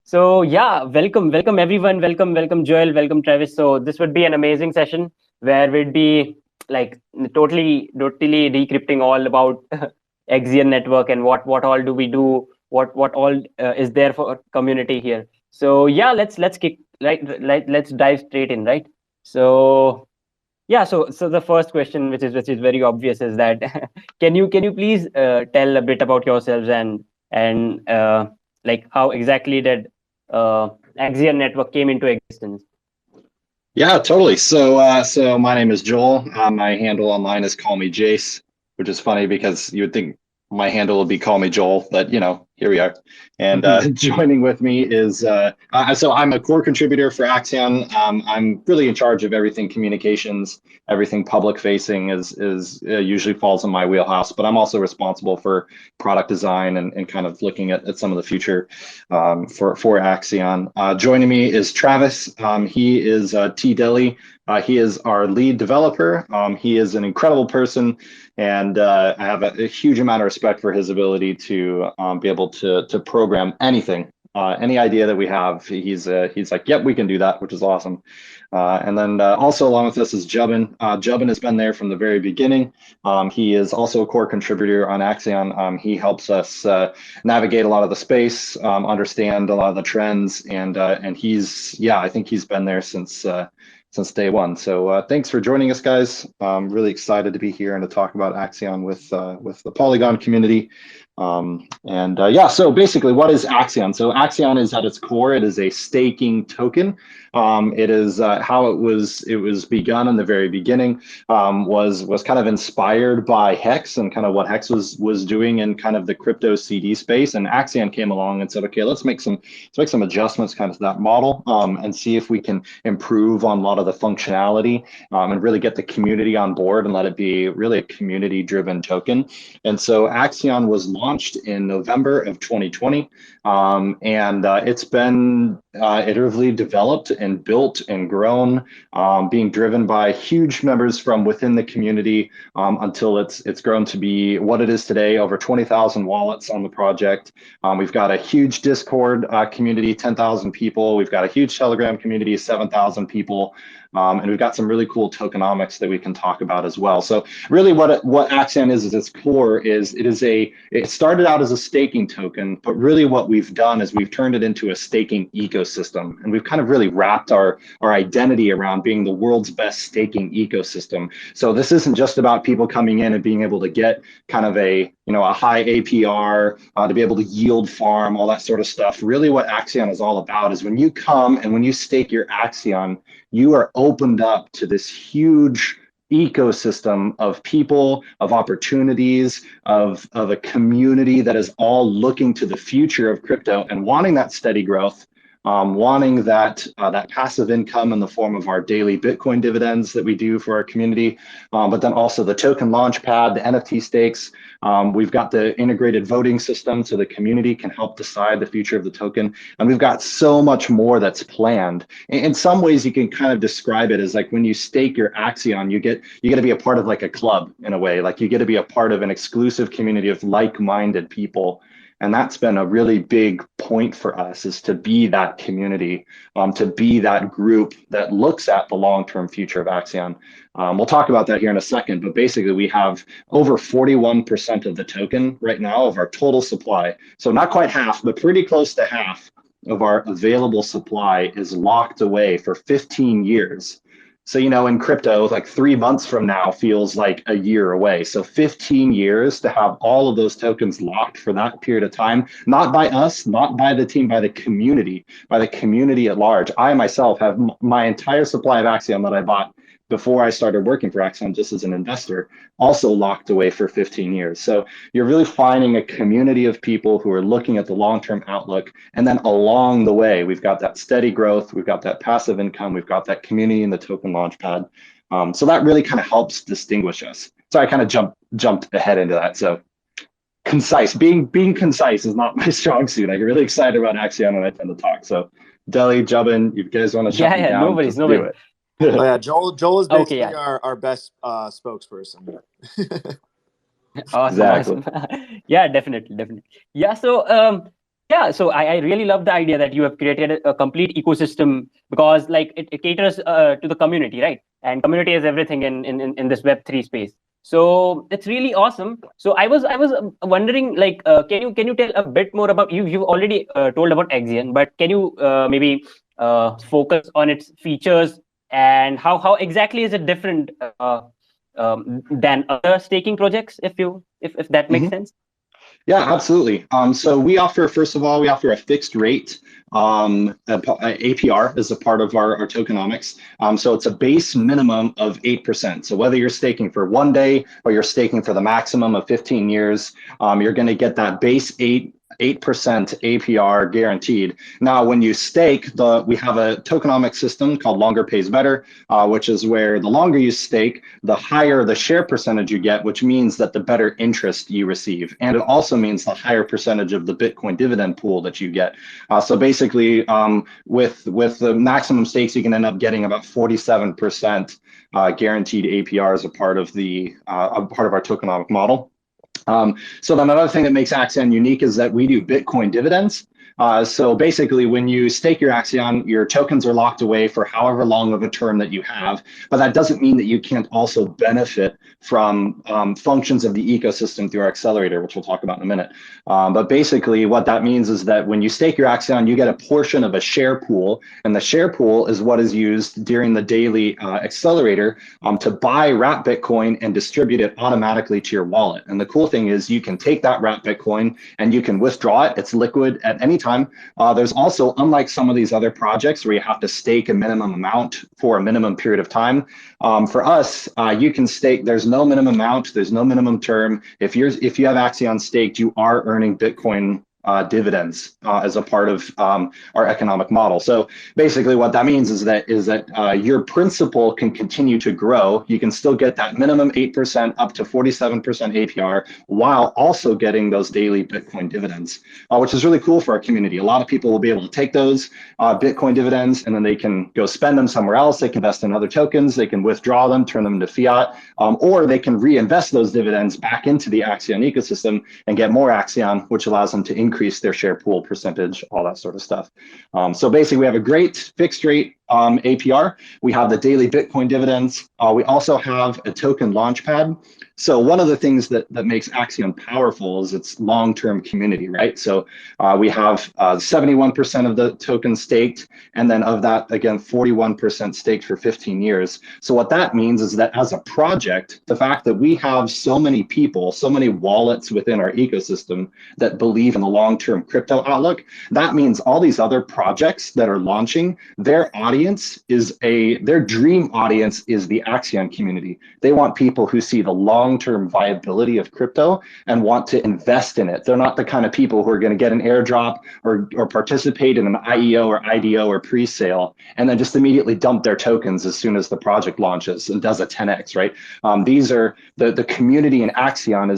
So yeah, welcome everyone. Welcome Joel. Welcome Travis. So this would be an amazing session where we'd be like totally decrypting all about Axion network and what all do we do, what all is there for community here. So yeah, let's kick let's dive straight in, right? So yeah, so the first question, which is very obvious, is that can you please tell a bit about yourselves and like how exactly did Axion network came into existence? Yeah, totally. So my name is Joel. My handle online is Call Me Jace, which is funny because you would think my handle would be Call Me Joel, but here we are. And joining with me is so I'm a core contributor for Axion. I'm really in charge of everything communications, everything public facing is usually falls in my wheelhouse, but I'm also responsible for product design and kind of looking at some of the future for Axion. Joining me is Travis. He is T Deli. He is our lead developer. He is an incredible person, and I have a huge amount of respect for his ability to be able to program anything. Any idea that we have, he's like, yep, we can do that, which is awesome. And then also along with us is Jubbin. Jubbin has been there from the very beginning. He is also a core contributor on Axion. He helps us navigate a lot of the space, understand a lot of the trends, and I think he's been there since day one. So thanks for joining us, guys. I'm really excited to be here and to talk about Axion with the Polygon community. So basically, what is Axion? So Axion is at its core, it is a staking token. It is how it was begun in the very beginning. Was kind of inspired by Hex and kind of what Hex was doing in kind of the crypto CD space. And Axion came along and said, okay, let's make some adjustments kind of to that model and see if we can improve on a lot of the functionality and really get the community on board and let it be really a community-driven token. And so Axion was launched in November of 2020, and it's been iteratively developed and built and grown, being driven by huge members from within the community until it's grown to be what it is today, over 20,000 wallets on the project. We've got a huge Discord community, 10,000 people. We've got a huge Telegram community, 7,000 people. And we've got some really cool tokenomics that we can talk about as well. So really what Axion is at its core is it started out as a staking token, but really what we've done is we've turned it into a staking ecosystem. And we've kind of really wrapped our identity around being the world's best staking ecosystem. So this isn't just about people coming in and being able to get kind of a high APR, to be able to yield farm, all that sort of stuff. Really what Axion is all about is when you come and when you stake your Axion, you are opened up to this huge ecosystem of people, of opportunities, of a community that is all looking to the future of crypto and wanting that steady growth, wanting that passive income in the form of our daily Bitcoin dividends that we do for our community, but then also the token launch pad, the NFT stakes. We've got the integrated voting system so the community can help decide the future of the token. And we've got so much more that's planned. In some ways, you can kind of describe it as like when you stake your Axion, you get to be a part of like a club in a way, like you get to be a part of an exclusive community of like-minded people. And that's been a really big point for us, is to be that community, to be that group that looks at the long-term future of Axion. We'll talk about that here in a second, but basically we have over 41% of the token right now of our total supply. So not quite half, but pretty close to half of our available supply is locked away for 15 years. So, in crypto, like 3 months from now feels like a year away. So 15 years to have all of those tokens locked for that period of time, not by us, not by the team, by the community at large. I myself have my entire supply of Axiom that I bought before I started working for Exan just as an investor, also locked away for 15 years. So you're really finding a community of people who are looking at the long-term outlook. And then along the way, we've got that steady growth, we've got that passive income, we've got that community in the token launchpad. So that really kind of helps distinguish us. So I kind of jumped ahead into that. So concise, being concise is not my strong suit. I get really excited about Axion when I tend to talk. So Deli, Jubbin, you guys want to shut me down? No worries. Oh yeah, Joel is basically our best spokesperson. Awesome, Exactly. awesome. Yeah, definitely. Yeah, so Yeah, so I really love the idea that you have created a complete ecosystem, because like it caters to the community, right? And community is everything in this Web3 space. So it's really awesome. So I was wondering, like, can you tell a bit more about you? You've already told about Axion, but can you maybe focus on its features, and how exactly is it different than other staking projects, if that makes sense? Yeah, absolutely. So we offer, first of all, we offer a fixed rate APR as a part of our tokenomics. So it's a base minimum of 8%. So whether you're staking for 1 day or you're staking for the maximum of 15 years, you're going to get that base 8% APR guaranteed. Now, when you stake, we have a tokenomic system called longer pays better, which is where the longer you stake, the higher the share percentage you get, which means that the better interest you receive. And it also means the higher percentage of the Bitcoin dividend pool that you get. So basically, with the maximum stakes, you can end up getting about 47% guaranteed APR as a part of our tokenomic model. So then another thing that makes Axion unique is that we do Bitcoin dividends. So basically, when you stake your Axion, your tokens are locked away for however long of a term that you have. But that doesn't mean that you can't also benefit from functions of the ecosystem through our accelerator, which we'll talk about in a minute. But basically, what that means is that when you stake your Axion, you get a portion of a share pool, and the share pool is what is used during the daily accelerator to buy wrap Bitcoin and distribute it automatically to your wallet. And the cool thing is you can take that wrap Bitcoin and you can withdraw it. It's liquid at any time. There's also, unlike some of these other projects where you have to stake a minimum amount for a minimum period of time, for us, you can stake. There's no minimum amount. There's no minimum term. If you have Axion staked, you are earning Bitcoin dividends as a part of our economic model. So basically what that means is that your principal can continue to grow. You can still get that minimum 8% up to 47% APR while also getting those daily Bitcoin dividends, which is really cool for our community. A lot of people will be able to take those Bitcoin dividends and then they can go spend them somewhere else. They can invest in other tokens. They can withdraw them, turn them into fiat, or they can reinvest those dividends back into the Axion ecosystem and get more Axion, which allows them to increase their share pool percentage, all that sort of stuff. So basically, we have a great fixed rate APR. We have the daily Bitcoin dividends. We also have a token launchpad. So one of the things that makes Axion powerful is its long-term community, right? So we have 71% of the tokens staked, and then of that, again, 41% staked for 15 years. So what that means is that as a project, the fact that we have so many people, so many wallets within our ecosystem that believe in the long-term crypto outlook, that means all these other projects that are launching, their dream audience is the Axion community. They want people who see the long-term viability of crypto and want to invest in it. They're not the kind of people who are going to get an airdrop or participate in an IEO or IDO or pre-sale and then just immediately dump their tokens as soon as the project launches and does a 10x, right? These are the community in Axion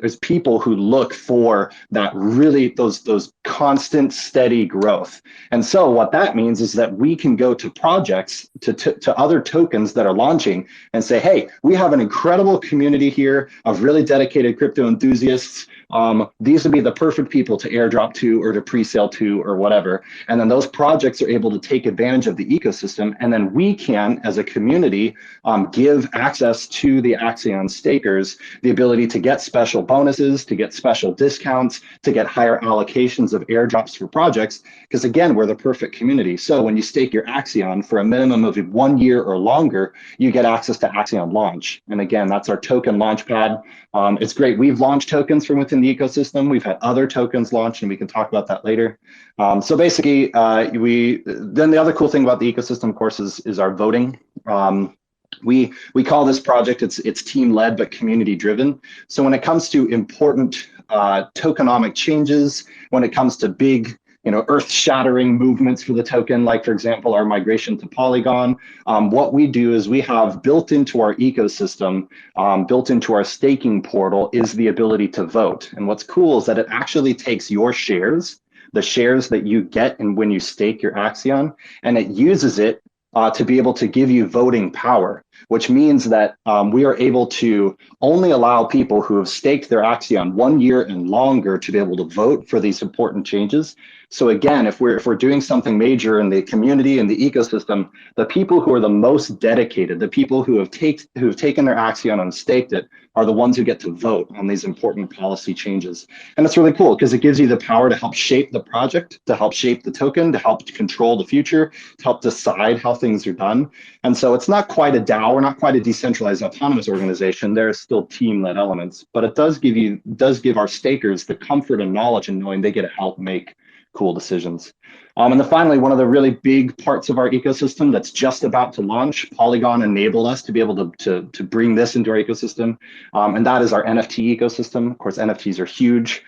is people who look for that really those constant steady growth. And so what that means is that we can go to projects, to other tokens that are launching and say, hey, we have an incredible community here of really dedicated crypto enthusiasts. These would be the perfect people to airdrop to or to pre-sale to or whatever. And then those projects are able to take advantage of the ecosystem. And then we can, as a community, give access to the Axion stakers the ability to get special bonuses, to get special discounts, to get higher allocations of airdrops for projects. Because again, we're the perfect community. So when you stake your Axion for a minimum of 1 year or longer, you get access to Axion Launch. And again, that's our token launchpad. It's great. We've launched tokens from within the ecosystem. We've had other tokens launched, and we can talk about that later. So basically, then the other cool thing about the ecosystem, of course, is our voting. We call this project, it's team led but community driven. So when it comes to important tokenomic changes, when it comes to big earth-shattering movements for the token, like, for example, our migration to Polygon. What we do is we have built into our ecosystem, built into our staking portal, is the ability to vote. And what's cool is that it actually takes your shares, the shares that you get and when you stake your Axion, and it uses it to be able to give you voting power. which means that we are able to only allow people who have staked their Axion 1 year and longer to be able to vote for these important changes. So again, if we're doing something major in the community and the ecosystem, the people who are the most dedicated, the people who have taken their Axion and staked it, are the ones who get to vote on these important policy changes. And it's really cool because it gives you the power to help shape the project, to help shape the token, to help control the future, to help decide how things are done. And so it's not quite a DAO, we're not quite a decentralized autonomous organization. There are still team-led elements, but it does give our stakers the comfort and knowledge in knowing they get to help make cool decisions. And then finally, one of the really big parts of our ecosystem that's just about to launch, Polygon enabled us to be able to bring this into our ecosystem, and that is our NFT ecosystem. Of course, NFTs are huge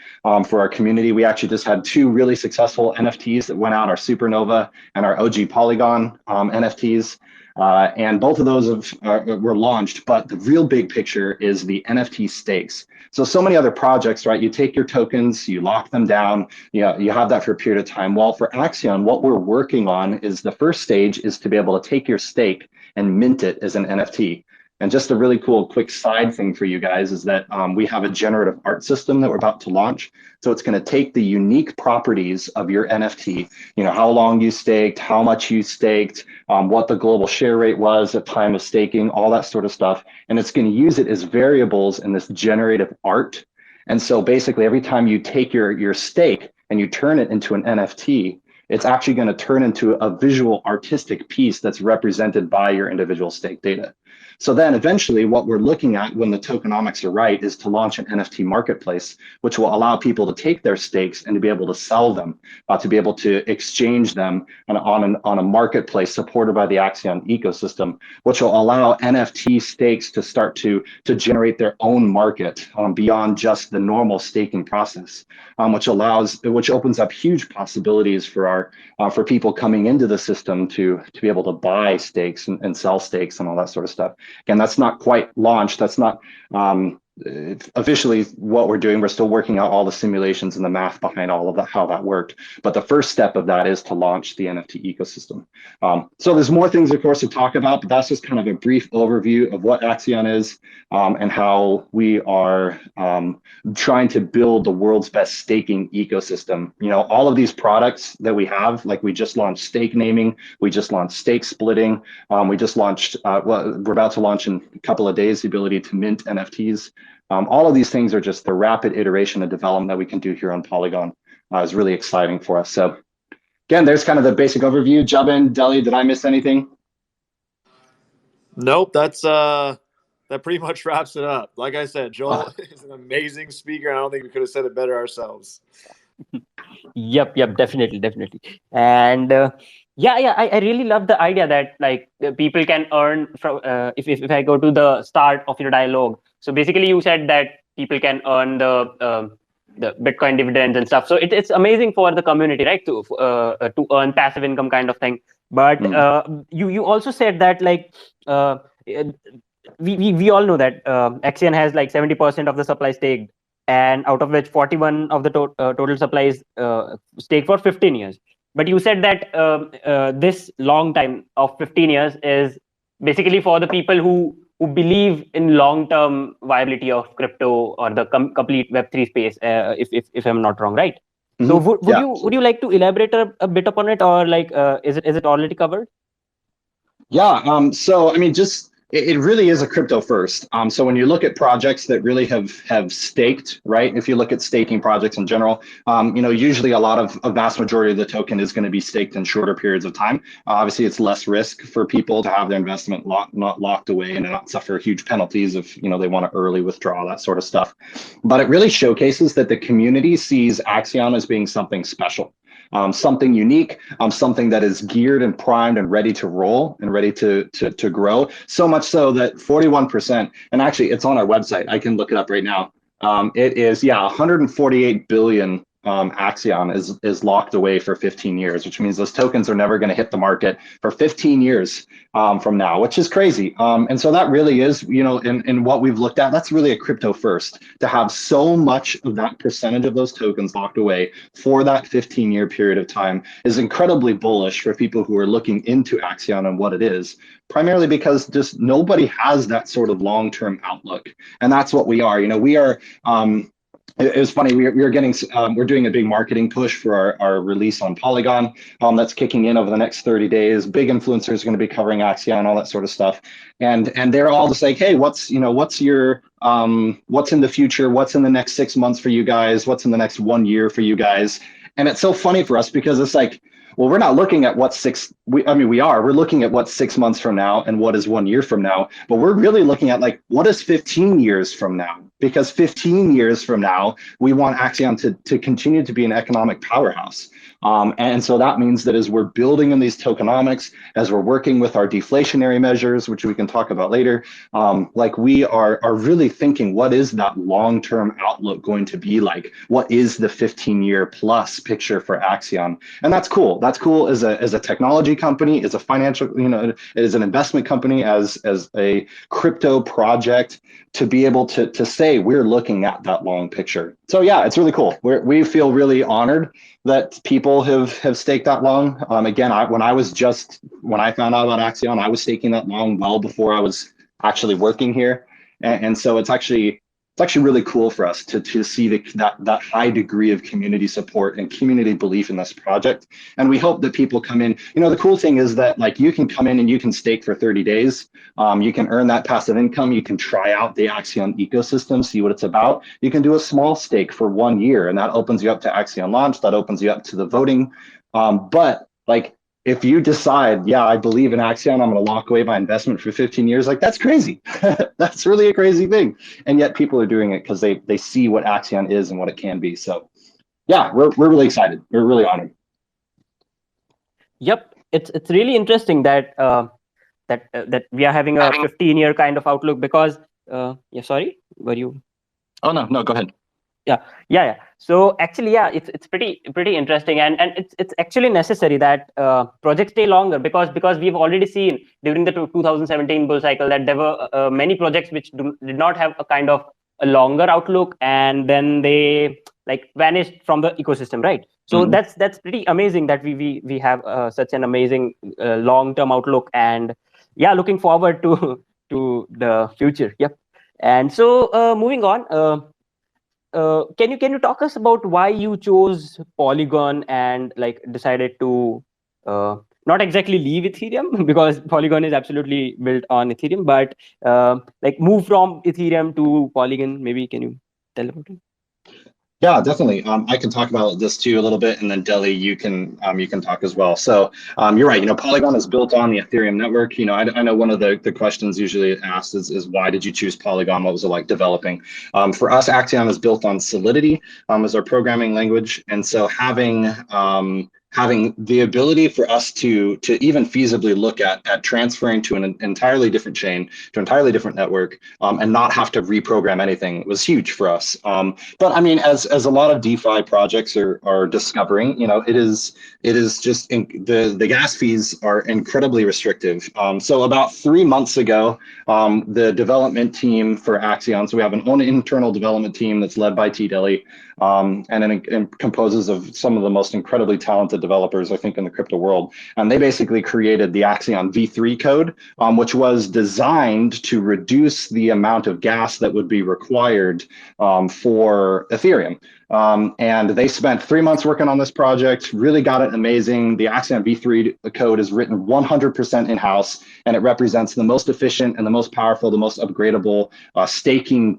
for our community. We actually just had 2 really successful NFTs that went out, our Supernova and our OG Polygon NFTs. And both of those were launched, but the real big picture is the NFT stakes. So many other projects, right? You take your tokens, you lock them down, you have that for a period of time. Well, for Axion, what we're working on is the first stage is to be able to take your stake and mint it as an NFT. And just a really cool quick side thing for you guys is that we have a generative art system that we're about to launch. So it's going to take the unique properties of your NFT, how long you staked, how much you staked, what the global share rate was at time of staking, all that sort of stuff. And it's going to use it as variables in this generative art. And so basically every time you take your stake and you turn it into an NFT, it's actually going to turn into a visual artistic piece that's represented by your individual stake data. So then eventually what we're looking at when the tokenomics are right is to launch an NFT marketplace, which will allow people to take their stakes and to be able to sell them, to be able to exchange them on a marketplace supported by the Axion ecosystem, which will allow NFT stakes to start to generate their own market beyond just the normal staking process, which opens up huge possibilities for people coming into the system to be able to buy stakes and sell stakes and all that sort of stuff. Again, that's not quite launched. That's not officially what we're doing. We're still working out all the simulations and the math behind all of that, how that worked. But the first step of that is to launch the NFT ecosystem. So there's more things, of course, to talk about, but that's just kind of a brief overview of what Axion is and how we are trying to build the world's best staking ecosystem. All of these products that we have, like we just launched stake naming, we just launched stake splitting, we just launched, we're about to launch in a couple of days, the ability to mint NFTs. All of these things are just the rapid iteration and development that we can do here on Polygon. Is really exciting for us. So again, there's kind of the basic overview. Jubin, Deli, did I miss anything? Nope, that pretty much wraps it up. Like I said, Joel is an amazing speaker. I don't think we could have said it better ourselves. Yep, definitely. And I really love the idea that like people can earn from if I go to the start of your dialogue. So basically you said that people can earn the Bitcoin dividends and stuff. So it's amazing for the community, right, to earn passive income kind of thing. But you also said that like we all know that Exan has like 70% of the supply staked, and out of which 41 of the total supply is staked for 15 years. But you said that this long time of 15 years is basically for the people who believe in long-term viability of crypto or the complete Web3 space, if I'm not wrong, right? Mm-hmm. So would you like to elaborate a bit upon it, or like is it already covered? Yeah. So I mean, it really is a crypto first. So when you look at projects that really have staked, right? If you look at staking projects in general, usually a vast majority of the token is going to be staked in shorter periods of time. Obviously, it's less risk for people to have their investment not locked away and not suffer huge penalties if they want to early withdraw, that sort of stuff. But it really showcases that the community sees Axion as being something special. Something unique, something that is geared and primed and ready to roll and ready to grow. So much so that 41%, and actually it's on our website, I can look it up right now. It is, 148 billion Axion is locked away for 15 years, which means those tokens are never going to hit the market for 15 years from now, which is crazy. And so that really is, in what we've looked at, that's really a crypto first, to have so much of that percentage of those tokens locked away for that 15-year period of time is incredibly bullish for people who are looking into Axion and what it is, primarily because just nobody has that sort of long-term outlook. And that's what we are. We are, it was funny. We're doing a big marketing push for our release on Polygon that's kicking in over the next 30 days. Big influencers are going to be covering Axion, all that sort of stuff. And they're all just like, hey, what's in the future? What's in the next 6 months for you guys? What's in the next 1 year for you guys? And it's so funny for us because it's like, well, we're not looking at we're looking at what's 6 months from now and what is 1 year from now, but we're really looking at like, what is 15 years from now? Because 15 years from now, we want Axion to continue to be an economic powerhouse. And so that means that as we're building in these tokenomics, as we're working with our deflationary measures, which we can talk about later, like we are really thinking, what is that long-term outlook going to be like? What is the 15-year plus picture for Axion? And that's cool. That's cool as a technology company, as a financial, as an investment company, as a crypto project, to be able to say we're looking at that long picture. So yeah, it's really cool. We feel really honored that people have staked that long. Again, when I found out about Axion, I was staking that long well before I was actually working here, and so it's actually really cool for us to see that high degree of community support and community belief in this project. And we hope that people come in. The cool thing is that like you can come in and you can stake for 30 days. You can earn that passive income. You can try out the Axion ecosystem, see what it's about. You can do a small stake for 1 year, and that opens you up to Axion launch. That opens you up to the voting. But like, if you decide, yeah, I believe in Axion, I'm going to lock away my investment for 15 years, like that's crazy. That's really a crazy thing. And yet people are doing it because they see what Axion is and what it can be. So yeah, we're really excited. We're really honored. Yep. It's really interesting that that we are having a 15-year kind of outlook because yeah, sorry, were you? Oh, no, go ahead. Yeah. So actually, yeah, it's pretty interesting, and it's actually necessary that projects stay longer because we've already seen during the 2017 bull cycle that there were many projects which did not have a kind of a longer outlook, and then they like vanished from the ecosystem, right? So that's pretty amazing that we have such an amazing long-term outlook, and yeah, looking forward to the future. Yep. And so moving on. Can you talk us about why you chose Polygon and like decided to not exactly leave Ethereum because Polygon is absolutely built on Ethereum, but like move from Ethereum to Polygon? Maybe can you tell about it? Yeah, definitely. I can talk about this too a little bit, and then Delhi, you can talk as well. So you're right. Polygon is built on the Ethereum network. I know one of the questions usually asked is why did you choose Polygon? What was it like developing? For us, Axion is built on Solidity as our programming language, and so having the ability for us to even feasibly look at transferring to an entirely different chain, to an entirely different network, and not have to reprogram anything was huge for us. But I mean, as a lot of DeFi projects are discovering, it is just the gas fees are incredibly restrictive. So about 3 months ago, the development team for Axion, so we have an own internal development team that's led by T. Delhi, and it composes of some of the most incredibly talented developers, I think, in the crypto world. And they basically created the Axion V3 code, which was designed to reduce the amount of gas that would be required for Ethereum. And they spent 3 months working on this project, really got it amazing. The Axion V3 code is written 100% in-house, and it represents the most efficient and the most powerful, the most upgradable staking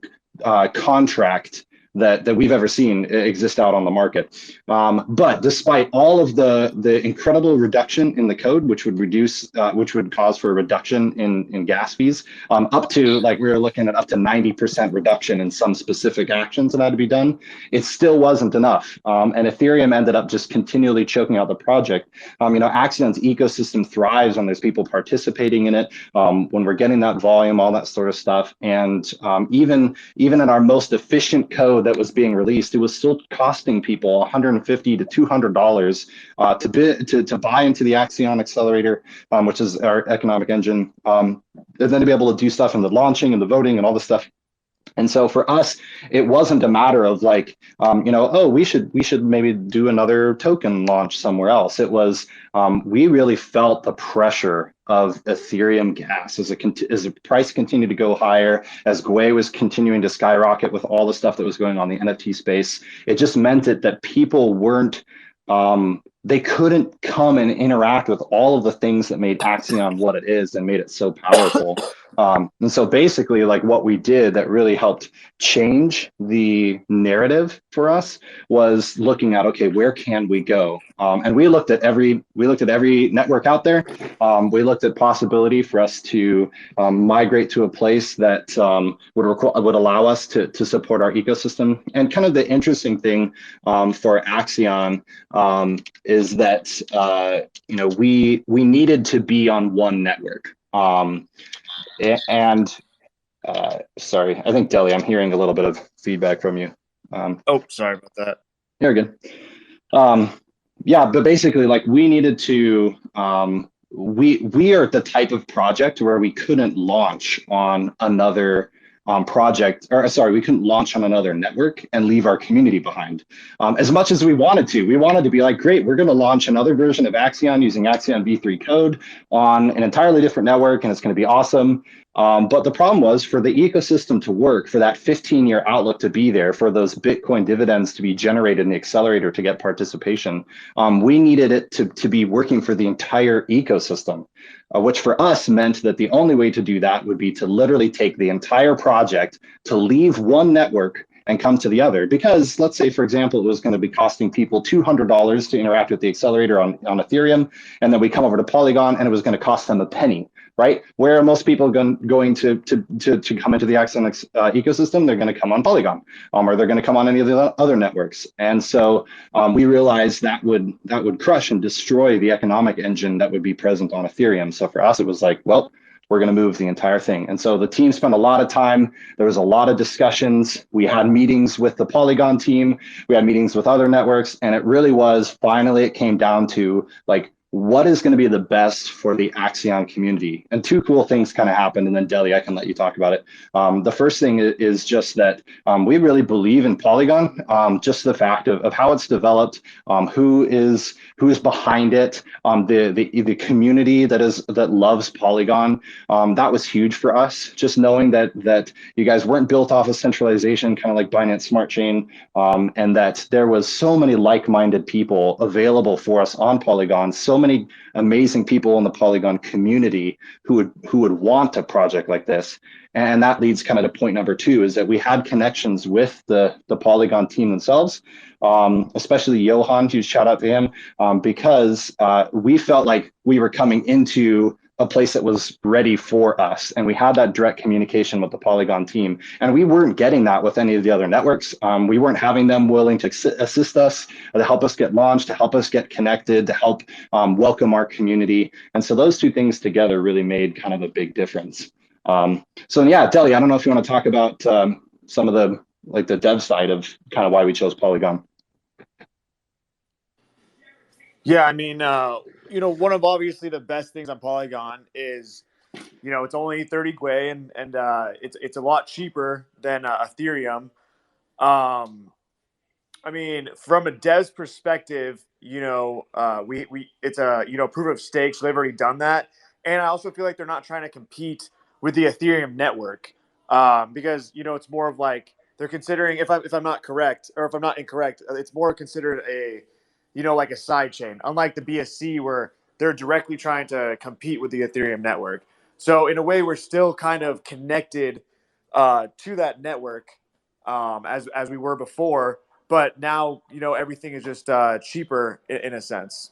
contract that we've ever seen exist out on the market. But despite all of the incredible reduction in the code, which would cause for a reduction in gas fees, up to, like, we were looking at up to 90% reduction in some specific actions that had to be done, it still wasn't enough. And Ethereum ended up just continually choking out the project. Axion's ecosystem thrives when there's people participating in it, when we're getting that volume, all that sort of stuff. And even in our most efficient code that was being released, it was still costing people $150 to $200 to buy into the Axion Accelerator, which is our economic engine, and then to be able to do stuff in the launching and the voting and all this stuff. And so for us, it wasn't a matter of like, oh, we should maybe do another token launch somewhere else. It was, we really felt the pressure of Ethereum gas as the price continued to go higher, as Gwei was continuing to skyrocket with all the stuff that was going on in the NFT space. It just meant that people weren't, they couldn't come and interact with all of the things that made Axion what it is and made it so powerful. And so basically, like what we did that really helped change the narrative for us was looking at, okay, where can we go? And we looked at every network out there. We looked at possibility for us to migrate to a place that would allow us to support our ecosystem. And kind of the interesting thing for Axion is that we needed to be on one network. Sorry, I think Deli, I'm hearing a little bit of feedback from you. Sorry about that. You're good. Yeah, but basically, like we needed to. We are the type of project where we couldn't launch on another we couldn't launch on another network and leave our community behind. As much as we wanted to be like, great, we're going to launch another version of Axion using Axion v3 code on an entirely different network, and it's going to be awesome. But the problem was, for the ecosystem to work, for that 15-year outlook to be there, for those Bitcoin dividends to be generated in the accelerator to get participation, we needed it to be working for the entire ecosystem, which for us meant that the only way to do that would be to literally take the entire project, to leave one network and come to the other. Because let's say, for example, it was going to be costing people $200 to interact with the accelerator on Ethereum, and then we come over to Polygon and it was going to cost them a penny. Right? Where are most people going to come into the Axion ecosystem? They're going to come on Polygon, or they're going to come on any of the other networks. And so we realized that would crush and destroy the economic engine that would be present on Ethereum. So for us, it was like, well, we're going to move the entire thing. And so the team spent a lot of time. There was a lot of discussions. We had meetings with the Polygon team. We had meetings with other networks. And it really was, finally, it came down to like, what is going to be the best for the Axion community? And two cool things kind of happened, and then Deli, I can let you talk about it. The first thing is just that we really believe in Polygon, just the fact of how it's developed, who is behind it, the community that loves Polygon. That was huge for us, just knowing that you guys weren't built off of centralization, kind of like Binance Smart Chain, and that there was so many like-minded people available for us on Polygon, so many amazing people in the Polygon community who would want a project like this. And that leads kind of to point number two, is that we had connections with the Polygon team themselves, especially Johan, huge shout out to him, because we felt like we were coming into a place that was ready for us. And we had that direct communication with the Polygon team. And we weren't getting that with any of the other networks. We weren't having them willing to assist us, to help us get launched, to help us get connected, to help welcome our community. And so those two things together really made kind of a big difference. So yeah, Deli, I don't know if you want to talk about some of the dev side of kind of why we chose Polygon. Yeah, I mean, one of obviously the best things on Polygon is, it's only 30 Gwei and it's a lot cheaper than Ethereum. I mean, from a dev's perspective, it's a proof of stake, so they've already done that. And I also feel like they're not trying to compete with the Ethereum network because, it's more of like they're considering, if I'm not correct, or if I'm not incorrect, it's more considered like a side chain, unlike the BSC where they're directly trying to compete with the Ethereum network. So in a way, we're still kind of connected to that network as we were before, but now, everything is just cheaper in a sense.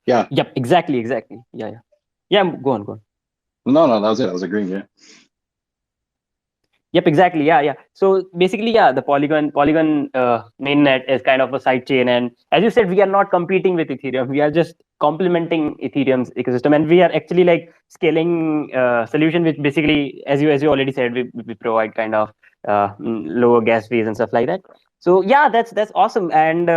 Yeah. Yep. Exactly. Yeah. Go on. No, that was it. I was agreeing. Yeah. Yep, exactly. Yeah. So basically, the Polygon mainnet is kind of a side chain, and as you said, we are not competing with Ethereum. We are just complementing Ethereum's ecosystem, and we are actually like scaling solution, which basically, as you already said, we provide kind of lower gas fees and stuff like that. So yeah, that's awesome, and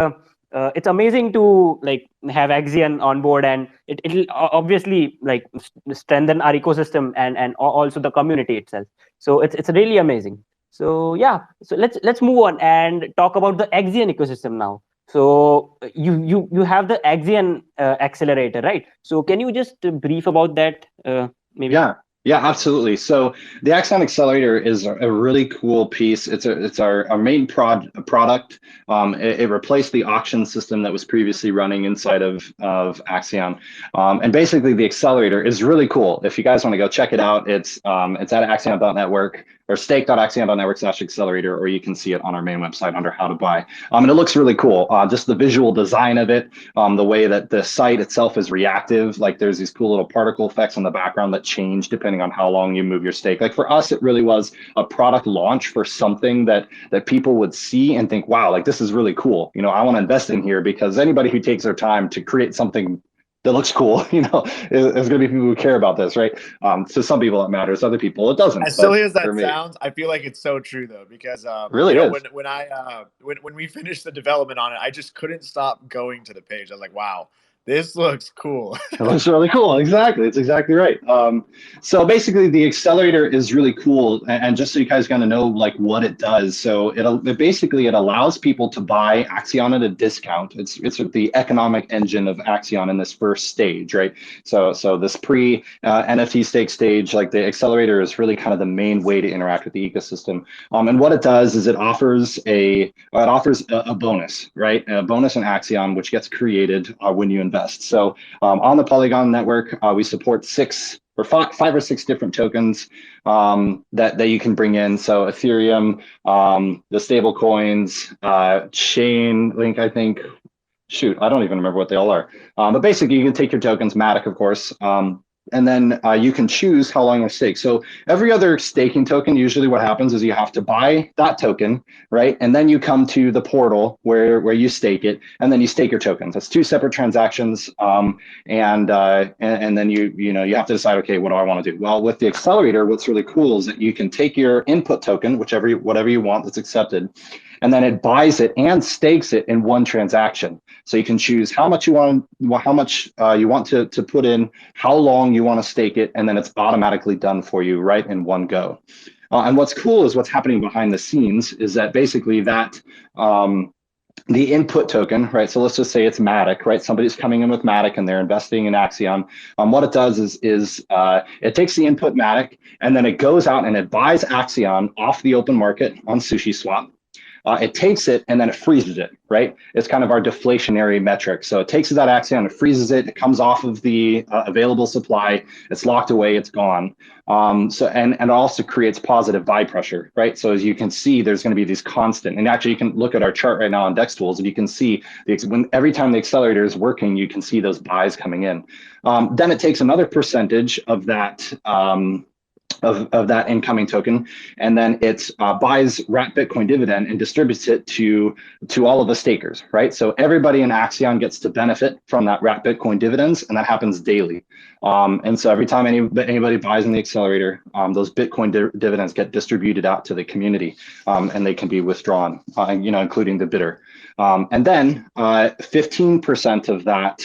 it's amazing to like have Axion on board, and it'll obviously like strengthen our ecosystem and also the community itself. So it's really amazing. So yeah, so let's move on and talk about the Axion ecosystem now. So you have the Exan accelerator, right? So can you just brief about that, maybe? Yeah, yeah, absolutely. So the Axion Accelerator is a really cool piece. It's our main product. It replaced the auction system that was previously running inside of Axion. And basically the accelerator is really cool. If you guys want to go check it out, it's at axion.network or stake.axion.network/accelerator, or you can see it on our main website under how to buy. And it looks really cool. Just the visual design of it, the way that the site itself is reactive, like there's these cool little particle effects in the background that change depending on how long you move your stake. Like for us, it really was a product launch for something that people would see and think, wow, like this is really cool. I want to invest in here, because anybody who takes their time to create something that looks cool, is going to be people who care about this, right? To some people it matters, other people it doesn't. As silly as that sounds, I feel like it's so true though, because really is. When we finished the development on it, I just couldn't stop going to the page. I was like, wow, this looks cool. It looks really cool. Exactly. It's exactly right. So basically the accelerator is really cool. And just so you guys kind of know like what it does. So it allows people to buy Axion at a discount. It's the economic engine of Axion in this first stage, right? So this pre NFT stake stage, like the accelerator is really kind of the main way to interact with the ecosystem. And what it does is it offers a bonus, right? A bonus in Axion, which gets created when you invest. So on the Polygon network, we support five or six different tokens that you can bring in. So Ethereum, the stable coins, Chainlink, I think. Shoot, I don't even remember what they all are. But basically, you can take your tokens, Matic, of course. And then you can choose how long you stake. So every other staking token, usually what happens is you have to buy that token, right? And then you come to the portal where you stake it, and then you stake your tokens. That's two separate transactions. And then you have to decide, okay, what do I want to do? Well, with the accelerator, what's really cool is that you can take your input token, whatever you want that's accepted, and then it buys it and stakes it in one transaction. So you can choose how much you want to put in, how long you want to stake it, and then it's automatically done for you right in one go. And what's cool is what's happening behind the scenes is that basically that the input token, right? So let's just say it's Matic, right? Somebody's coming in with Matic and they're investing in Axion. What it does is it takes the input Matic and then it goes out and it buys Axion off the open market on SushiSwap. It takes it and then it freezes it, right? It's kind of our deflationary metric. So it takes that Axion, it freezes it, it comes off of the available supply, it's locked away, it's gone. And it also creates positive buy pressure, right? So as you can see, there's going to be these constant, and actually you can look at our chart right now on DEX tools, and you can see every time the accelerator is working, you can see those buys coming in. Then it takes another percentage of that of that incoming token, and then it buys wrapped Bitcoin dividend and distributes it to all of the stakers, right? So everybody in Axion gets to benefit from that wrapped Bitcoin dividends, and that happens daily. And so every time anybody buys in the accelerator, those Bitcoin dividends get distributed out to the community, and they can be withdrawn, including the bidder. And then 15% of that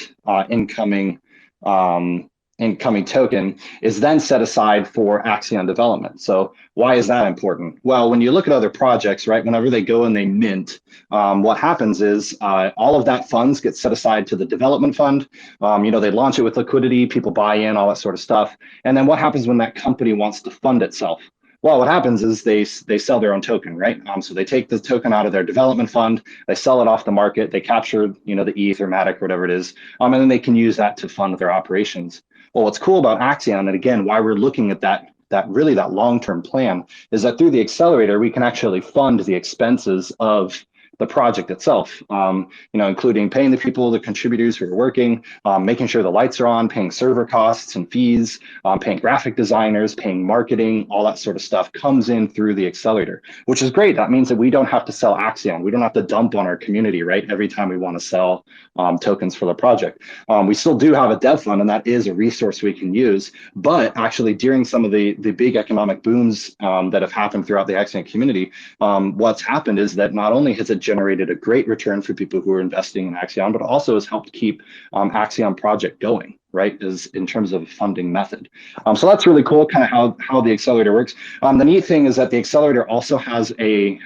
incoming token is then set aside for Axion development. So why is that important? Well, when you look at other projects, right, whenever they go and they mint, what happens is all of that funds get set aside to the development fund. They launch it with liquidity, people buy in, all that sort of stuff. And then what happens when that company wants to fund itself? Well, what happens is they sell their own token, right? So they take the token out of their development fund, they sell it off the market, they capture, the ETH or Matic or whatever it is, and then they can use that to fund their operations. Well, what's cool about Axion, and again, why we're looking at that long-term plan, is that through the accelerator, we can actually fund the expenses of the project itself, including paying the people, the contributors who are working, making sure the lights are on, paying server costs and fees, paying graphic designers, paying marketing, all that sort of stuff comes in through the accelerator, which is great. That means that we don't have to sell Axion. We don't have to dump on our community, right? Every time we want to sell tokens for the project. We still do have a dev fund, and that is a resource we can use. But actually, during some of the big economic booms that have happened throughout the Axion community, what's happened is that not only has it generated a great return for people who are investing in Axion, but also has helped keep Axion project going, right, is in terms of funding method. So that's really cool, kind of how the accelerator works. The neat thing is that the accelerator also has a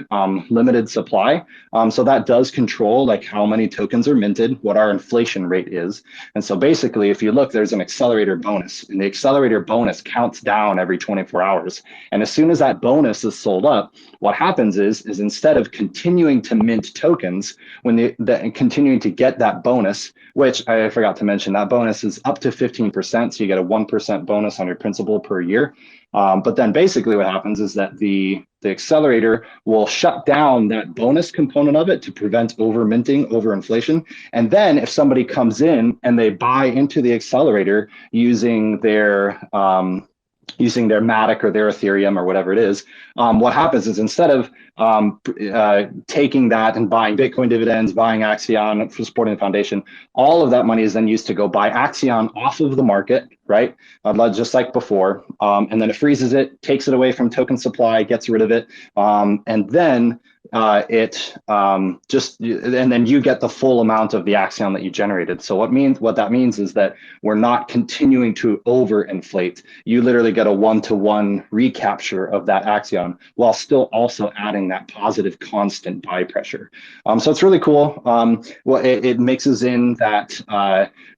limited supply. So that does control like how many tokens are minted, what our inflation rate is. And so basically, if you look, there's an accelerator bonus, and the accelerator bonus counts down every 24 hours. And as soon as that bonus is sold up, what happens is instead of continuing to mint tokens, when continuing to get that bonus, which I forgot to mention, that bonus is up to 15%. So you get a 1% bonus on your principal per year. But then basically what happens is that the accelerator will shut down that bonus component of it to prevent over minting, over inflation. And then if somebody comes in and they buy into the accelerator using their Matic or their Ethereum or whatever it is, what happens is instead of taking that and buying Bitcoin dividends, buying Axion for supporting the foundation, all of that money is then used to go buy Axion off of the market, right? Just like before. And then it freezes it, takes it away from token supply, gets rid of it. And then and then you get the full amount of the Axion that you generated. So what that means is that we're not continuing to overinflate. You literally get a 1-to-1 recapture of that Axion while still also adding that positive constant buy pressure. So it's really cool. It mixes in that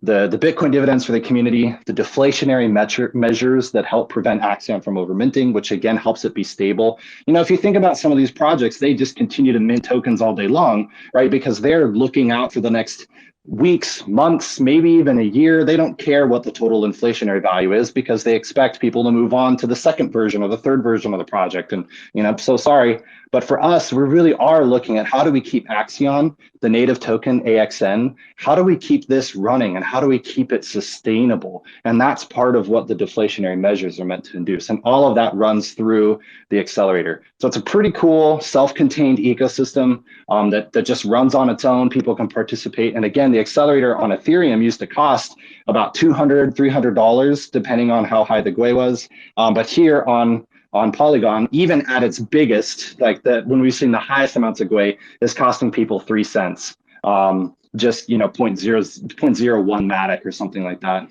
the Bitcoin dividends for the community, the deflationary measures that help prevent Axion from overminting, which again helps it be stable. If you think about some of these projects, they just continue to mint tokens all day long, right? Because they're looking out for the next weeks, months, maybe even a year. They don't care what the total inflationary value is because they expect people to move on to the second version or the third version of the project. And, I'm so sorry. But for us, we really are looking at how do we keep Axion, the native token AXN, how do we keep this running and how do we keep it sustainable? And that's part of what the deflationary measures are meant to induce. And all of that runs through the accelerator. So it's a pretty cool self-contained ecosystem that just runs on its own. People can participate. And again, the accelerator on Ethereum used to cost about $200, $300, depending on how high the GUI was. But here on Polygon, even at its biggest, like when we've seen the highest amounts of GUI, is costing people 3 cents. Just 0.01 Matic or something like that.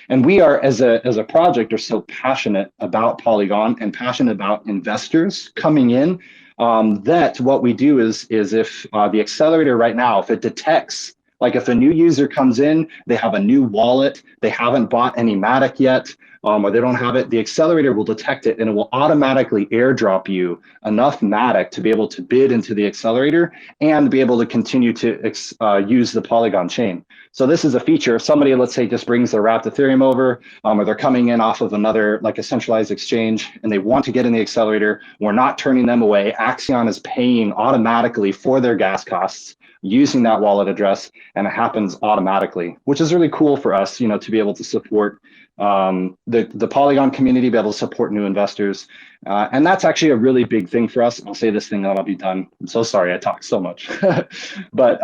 And we are as a project are so passionate about Polygon and passionate about investors coming in that what we do is if the accelerator right now, if it detects, like if a new user comes in, they have a new wallet, they haven't bought any Matic yet, or they don't have it, the accelerator will detect it and it will automatically airdrop you enough Matic to be able to bid into the accelerator and be able to continue to use the Polygon chain. So this is a feature. If somebody, let's say, just brings their wrapped Ethereum over, or they're coming in off of another, like a centralized exchange, and they want to get in the accelerator, we're not turning them away. Axion is paying automatically for their gas costs using that wallet address, and it happens automatically, which is really cool for us, to be able to support the Polygon community, be able to support new investors. And that's actually a really big thing for us. I'll say this thing and I'll be done. I'm so sorry I talk so much. But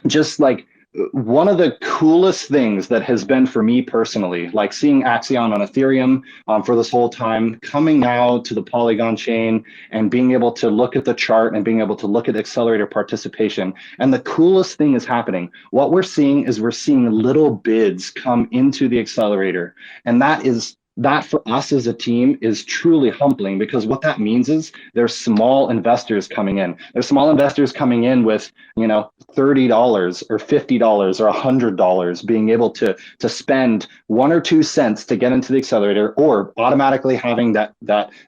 just like one of the coolest things that has been for me personally, like seeing Axion on Ethereum for this whole time, coming now to the Polygon chain and being able to look at the chart and being able to look at accelerator participation. And the coolest thing is happening. What we're seeing is we're seeing little bids come into the accelerator. And that for us as a team is truly humbling, because what that means is there's small investors coming in. There's small investors coming in with, $30 or $50 or $100, being able to spend 1 or 2 cents to get into the accelerator, or automatically having that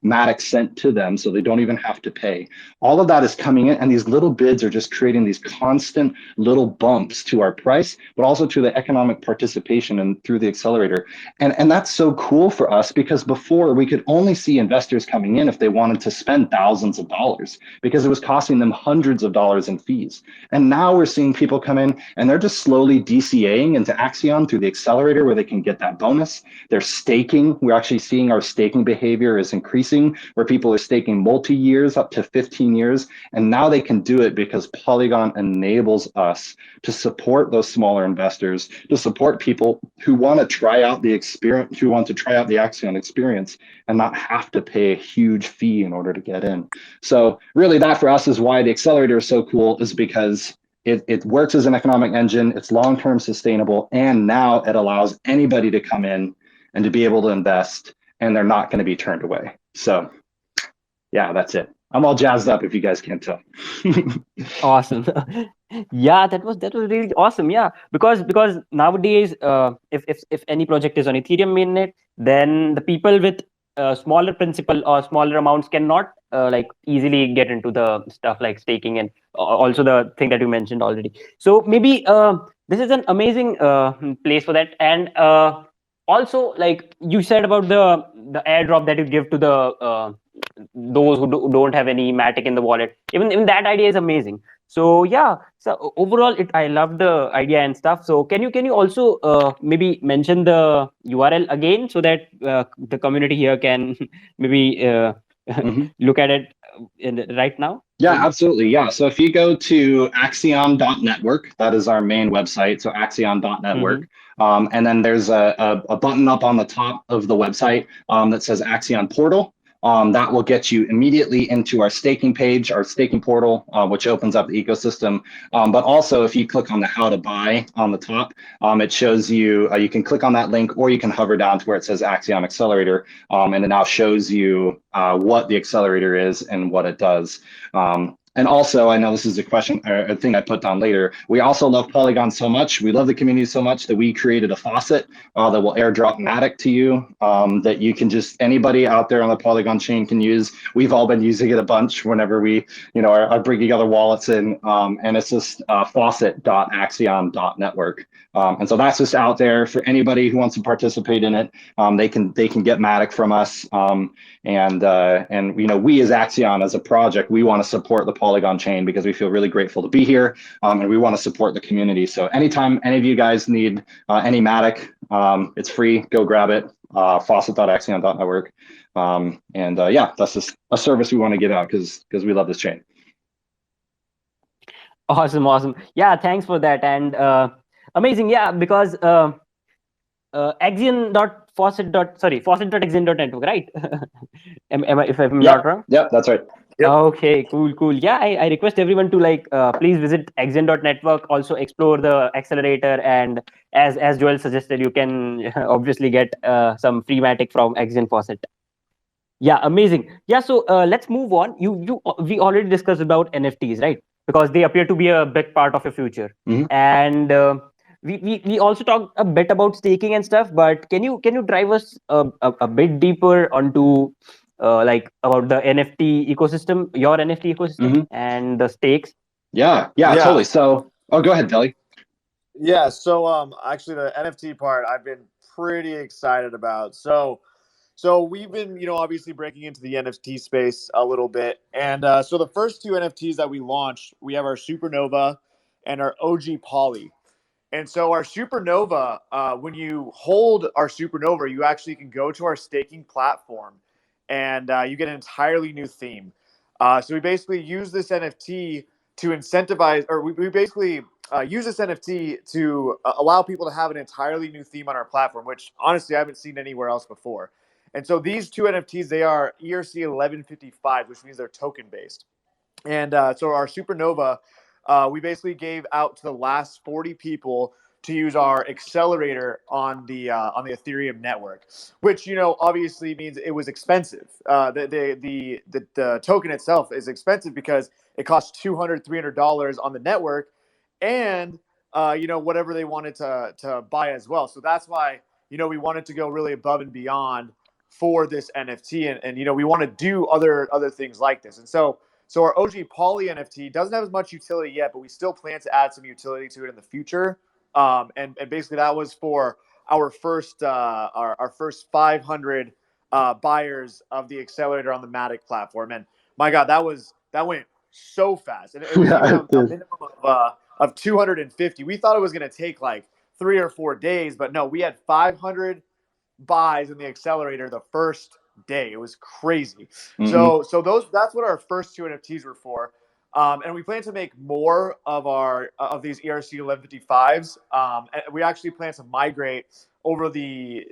Matic sent to them so they don't even have to pay. All of that is coming in, and these little bids are just creating these constant little bumps to our price, but also to the economic participation and through the accelerator. And that's so cool for for us because before we could only see investors coming in if they wanted to spend thousands of dollars because it was costing them hundreds of dollars in fees. And now we're seeing people come in and they're just slowly DCAing into Axion through the accelerator where they can get that bonus. They're staking. We're actually seeing our staking behavior is increasing where people are staking multi-years up to 15 years. And now they can do it because Polygon enables us to support those smaller investors, to support people who want to try out the experience, who want to try out the Axion experience and not have to pay a huge fee in order to get in. So really that for us is why the accelerator is so cool, is because it works as an economic engine, it's long-term sustainable, and now it allows anybody to come in and to be able to invest, and they're not going to be turned away. So yeah, that's it. I'm all jazzed up if you guys can't tell. Awesome. Yeah, that was really awesome. Yeah, because nowadays, if any project is on Ethereum mainnet, then the people with smaller principal or smaller amounts cannot like easily get into the stuff like staking and also the thing that you mentioned already. So maybe this is an amazing place for that. And also, like you said about the airdrop that you give to the those who don't have any matic in the wallet. Even that idea is amazing. So yeah, so overall I love the idea and stuff. So can you also maybe mention the URL again so that the community here can maybe look at it right now? Yeah, Maybe? absolutely. Yeah. So if you go to axion.network, that is our main website. So axion.network. And then there's a button up on the top of the website that says Axion Portal. That will get you immediately into our staking page, our staking portal, which opens up the ecosystem. But also, if you click on the how to buy on the top, it shows you, you can click on that link or you can hover down to where it says Axion Accelerator. And it now shows you what the accelerator is and what it does. And also, I know this is a question or a thing I put down later. We also love Polygon so much. We love the community so much that we created a faucet that will airdrop Matic to you that you can just, anybody out there on the Polygon chain can use. We've all been using it a bunch whenever we, are bringing other wallets in. And it's just faucet.axion.network. And so that's just out there for anybody who wants to participate in it. They can get Matic from us. And we as Axion as a project, we want to support the Polygon chain because we feel really grateful to be here, and we want to support the community. So anytime any of you guys need any Matic, it's free. Go grab it. Faucet.axion.network. Yeah, that's just a service we want to give out because we love this chain. Awesome. Yeah, thanks for that. And amazing. Yeah, because faucet.exan.network, right? If I'm not wrong? Yep, that's right. Yep. Okay, cool. Yeah, I request everyone to please visit Exan.network, also explore the accelerator, and as Joel suggested, you can obviously get some free matic from Exan Faucet. Yeah, amazing. Yeah, so let's move on. We already discussed about NFTs, right? Because they appear to be a big part of your future. And we also talked a bit about staking and stuff, but can you drive us a bit deeper onto about the NFT ecosystem, your NFT ecosystem, and the stakes? Yeah, totally. So, go ahead, Billy. Yeah, so actually the NFT part I've been pretty excited about. So we've been, obviously breaking into the NFT space a little bit. And so the first two NFTs that we launched, we have our Supernova and our OG Poly. And so our Supernova, when you hold our Supernova, you actually can go to our staking platform and you get an entirely new theme. So we basically use this NFT to incentivize, or we basically use this NFT to allow people to have an entirely new theme on our platform, which honestly I haven't seen anywhere else before. And so these two NFTs, they are ERC 1155, which means they're token based. And so our Supernova, we basically gave out to the last 40 people to use our accelerator on the Ethereum network, which obviously means it was expensive. The token itself is expensive because it costs $200-$300 on the network, and whatever they wanted to buy as well. So that's why we wanted to go really above and beyond for this NFT, and we want to do other things like this. And so our OG Poly NFT doesn't have as much utility yet, but we still plan to add some utility to it in the future. And basically that was for our first our first 500 buyers of the accelerator on the Matic platform. And my God, that went so fast, and it was even a minimum of 250. We thought it was going to take like 3 or 4 days, but no, we had 500 buys in the accelerator the first day. It was crazy. Mhm. So that's what our first 2 NFTs were for. And we plan to make more of of these ERC 1155s. And we actually plan to migrate over the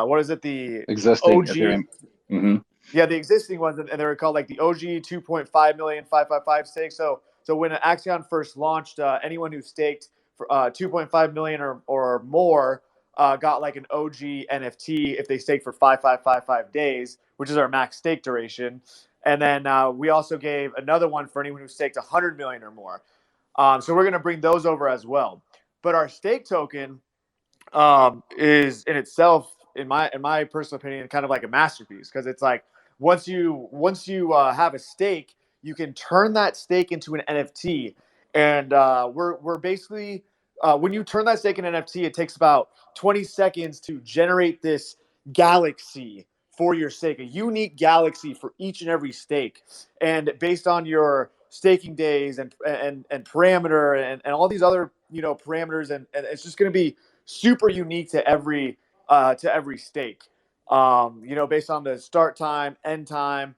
what is it, the Existing OG. Ethereum. Mm-hmm. Yeah, the existing ones, and they were called like the OG 2.5 million 555 stakes. So when Axion first launched, anyone who staked for 2.5 million or more got like an OG NFT if they staked for 5555 days, which is our max stake duration. And then we also gave another one for anyone who staked 100 million or more. So we're going to bring those over as well. But our stake token is in itself, in my personal opinion, kind of like a masterpiece, because it's like once you have a stake, you can turn that stake into an NFT, and we're basically when you turn that stake in NFT, it takes about 20 seconds to generate this galaxy for your stake, a unique galaxy for each and every stake, and based on your staking days and parameter and all these other parameters, and it's just going to be super unique to every stake. Based on the start time, end time,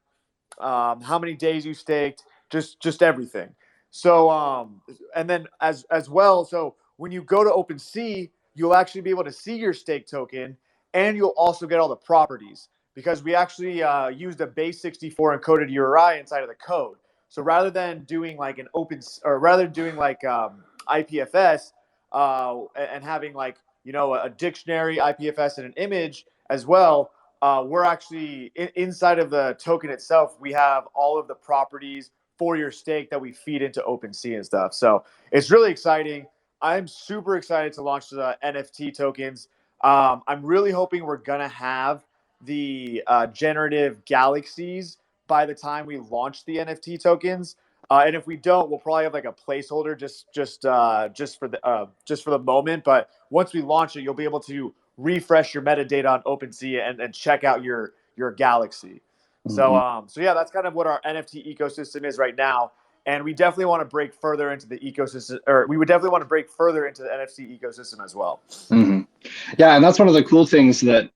how many days you staked, just everything. So and then as well, so when you go to OpenSea, you'll actually be able to see your stake token, and you'll also get all the properties, because we actually used a base 64 encoded URI inside of the code. So rather than doing like IPFS and having like a dictionary, IPFS, and an image as well, we're actually inside of the token itself. We have all of the properties for your stake that we feed into OpenSea and stuff. So it's really exciting. I'm super excited to launch the NFT tokens. I'm really hoping we're gonna have the generative galaxies by the time we launch the NFT tokens. And if we don't, we'll probably have like a placeholder just for the moment. But once we launch it, you'll be able to refresh your metadata on OpenSea and check out your galaxy. Mm-hmm. So yeah, that's kind of what our NFT ecosystem is right now. And we definitely want to break further into the ecosystem, or we would definitely want to break further into the NFT ecosystem as well. Mm-hmm. Yeah, and that's one of the cool things that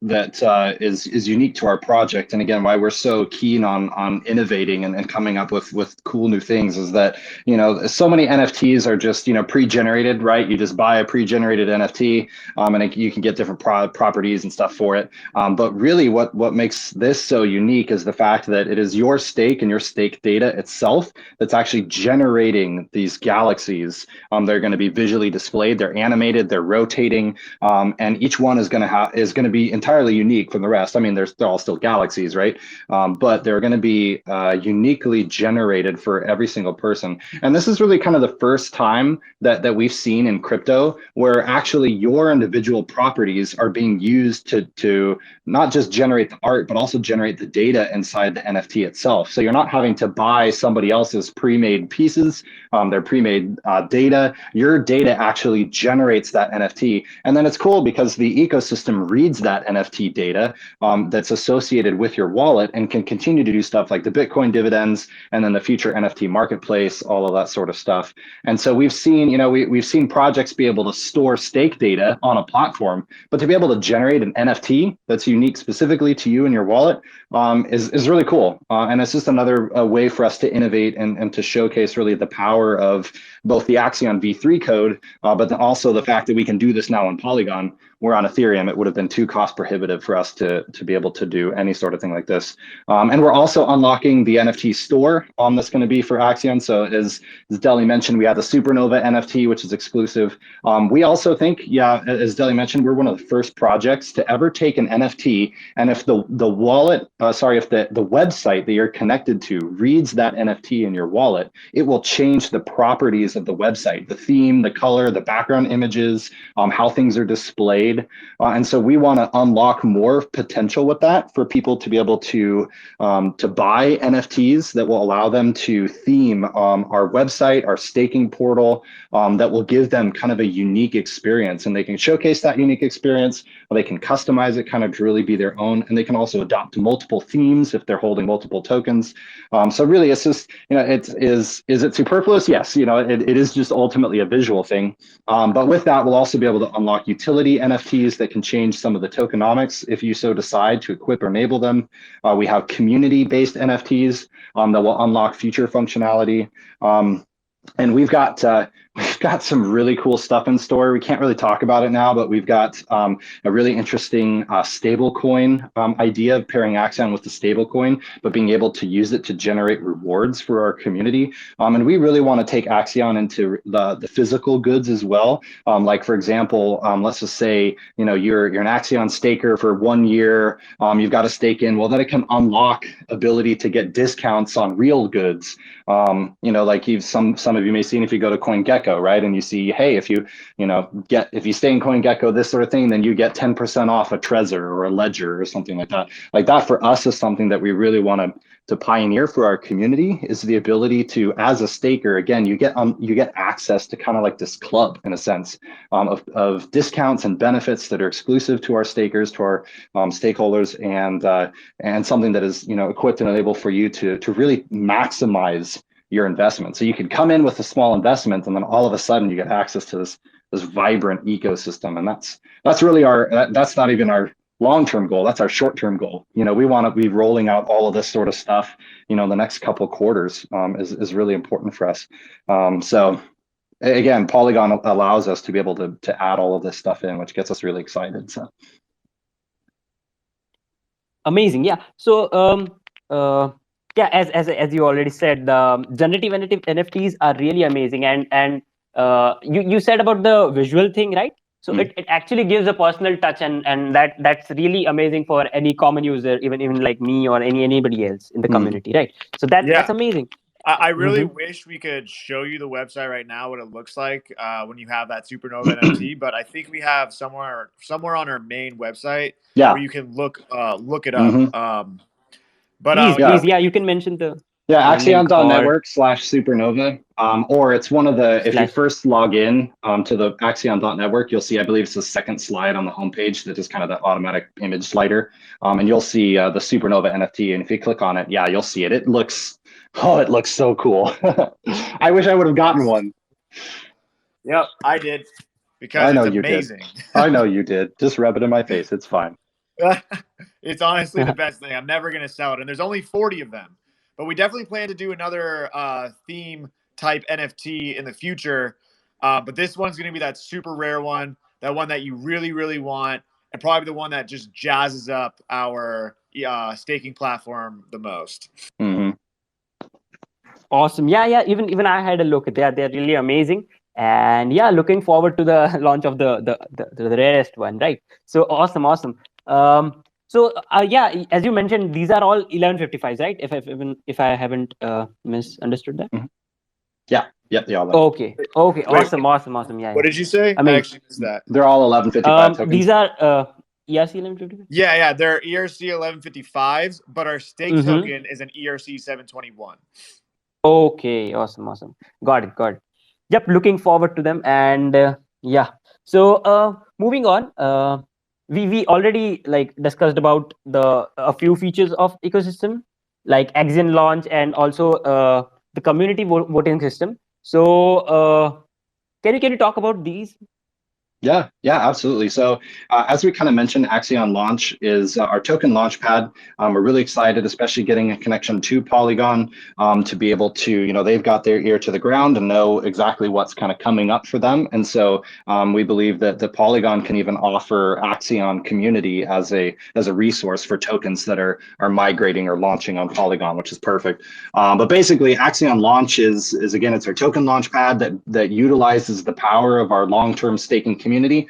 is unique to our project, and again, why we're so keen on innovating and coming up with cool new things, is that so many NFTs are just pre-generated, right? You just buy a pre-generated NFT, and you can get different properties and stuff for it. But really, what makes this so unique is the fact that it is your stake and your stake data itself that's actually generating these galaxies. They're going to be visually displayed, they're animated, they're rotating. And each one is going to be entirely unique from the rest. I mean, they're all still galaxies, right? But they're going to be uniquely generated for every single person. And this is really kind of the first time that we've seen in crypto where actually your individual properties are being used to not just generate the art, but also generate the data inside the NFT itself. So you're not having to buy somebody else's pre-made pieces, their pre-made data. Your data actually generates that NFT. And then it's cool because the ecosystem reads that NFT data that's associated with your wallet and can continue to do stuff like the Bitcoin dividends and then the future NFT marketplace, all of that sort of stuff. And so we've seen, we've seen projects be able to store stake data on a platform, but to be able to generate an NFT that's unique specifically to you and your wallet is really cool. And it's just another way for us to innovate and to showcase really the power of both the Axion V3 code, but then also the fact that we can do this now on Polygon. Where on Ethereum, it would have been too cost prohibitive for us to be able to do any sort of thing like this. And we're also unlocking the NFT store that's going to be for Axion. So as Deli mentioned, we have the Supernova NFT, which is exclusive. We also think, as Deli mentioned, we're one of the first projects to ever take an NFT. And if the website that you're connected to reads that NFT in your wallet, it will change the properties of the website, the theme, the color, the background images, how things are displayed, displayed. And so we want to unlock more potential with that for people to be able to buy NFTs that will allow them to theme our website, our staking portal, that will give them kind of a unique experience, and they can showcase that unique experience, or they can customize it kind of to really be their own, and they can also adopt multiple themes if they're holding multiple tokens. So really, it's just, is it superfluous? Yes, it is just ultimately a visual thing. But with that, we'll also be able to unlock utility NFTs that can change some of the tokenomics if you so decide to equip or enable them. We have community-based NFTs that will unlock future functionality. And we've got some really cool stuff in store. We can't really talk about it now, but we've got a really interesting stable coin idea of pairing Axion with the stable coin, but being able to use it to generate rewards for our community. And we really want to take Axion into the physical goods as well. Like, for example, let's just say, you're an Axion staker for 1 year. You've got a stake in. Well, then it can unlock ability to get discounts on real goods. Like some of you may see if you go to CoinGecko, right? And you see, hey, if you stay in CoinGecko, this sort of thing, then you get 10% off a Trezor or a Ledger or something like that. Like that for us is something that we really want to pioneer for our community, is the ability to, as a staker, again, you get access to kind of like this club in a sense of discounts and benefits that are exclusive to our stakers, to our stakeholders, and something that is equipped and able for you to really maximize your investment. So you could come in with a small investment, and then all of a sudden you get access to this vibrant ecosystem. And that's really that's not even our long-term goal. That's our short-term goal. We want to be rolling out all of this sort of stuff, the next couple of quarters is really important for us. So again, Polygon allows us to be able to add all of this stuff in, which gets us really excited. So amazing. Yeah. So yeah, as you already said, the generative NFTs are really amazing, and you said about the visual thing, right? So it actually gives a personal touch, and that's really amazing for any common user, even like me or anybody else in the community, right? So that's amazing. I really wish we could show you the website right now, what it looks like when you have that Supernova NFT. But I think we have somewhere on our main website where you can look it up. But please, you can mention the Axion.network/supernova, or it's one of the, if you first log in to the Axion.network, you'll see, I believe it's the second slide on the homepage that is kind of the automatic image slider, and you'll see the Supernova NFT, and if you click on it, you'll see it. It looks so cool. I wish I would have gotten one. Yep, I did, because it's amazing. I know you did. Just rub it in my face. It's fine. It's honestly the best thing. I'm never going to sell it. And there's only 40 of them. But we definitely plan to do another theme type NFT in the future. But this one's going to be that super rare one, that one that you really, really want, and probably the one that just jazzes up our staking platform the most. Awesome. Yeah. Even I had a look at that. They're really amazing. And looking forward to the launch of the rarest one, right? So awesome. So as you mentioned, these are all 1155s, right? If I haven't misunderstood that. Yeah, they all are. Okay. Awesome. Yeah. What did you say? I actually missed that. They're all 1155 tokens. These are ERC 1155. Yeah, they're ERC 1155s, but our stake token is an ERC 721. Okay, awesome. Got it. Yep, looking forward to them. And so moving on, we already discussed about a few features of ecosystem, like Exan launch, and also the community voting system. So can you talk about these? Yeah, absolutely. So as we kind of mentioned, Axion Launch is our token launch pad. We're really excited, especially getting a connection to Polygon to be able to, they've got their ear to the ground and know exactly what's kind of coming up for them. And so we believe that the Polygon can even offer Axion community as a resource for tokens that are migrating or launching on Polygon, which is perfect. But basically, Axion Launch is again, it's our token launch pad that utilizes the power of our long-term staking community.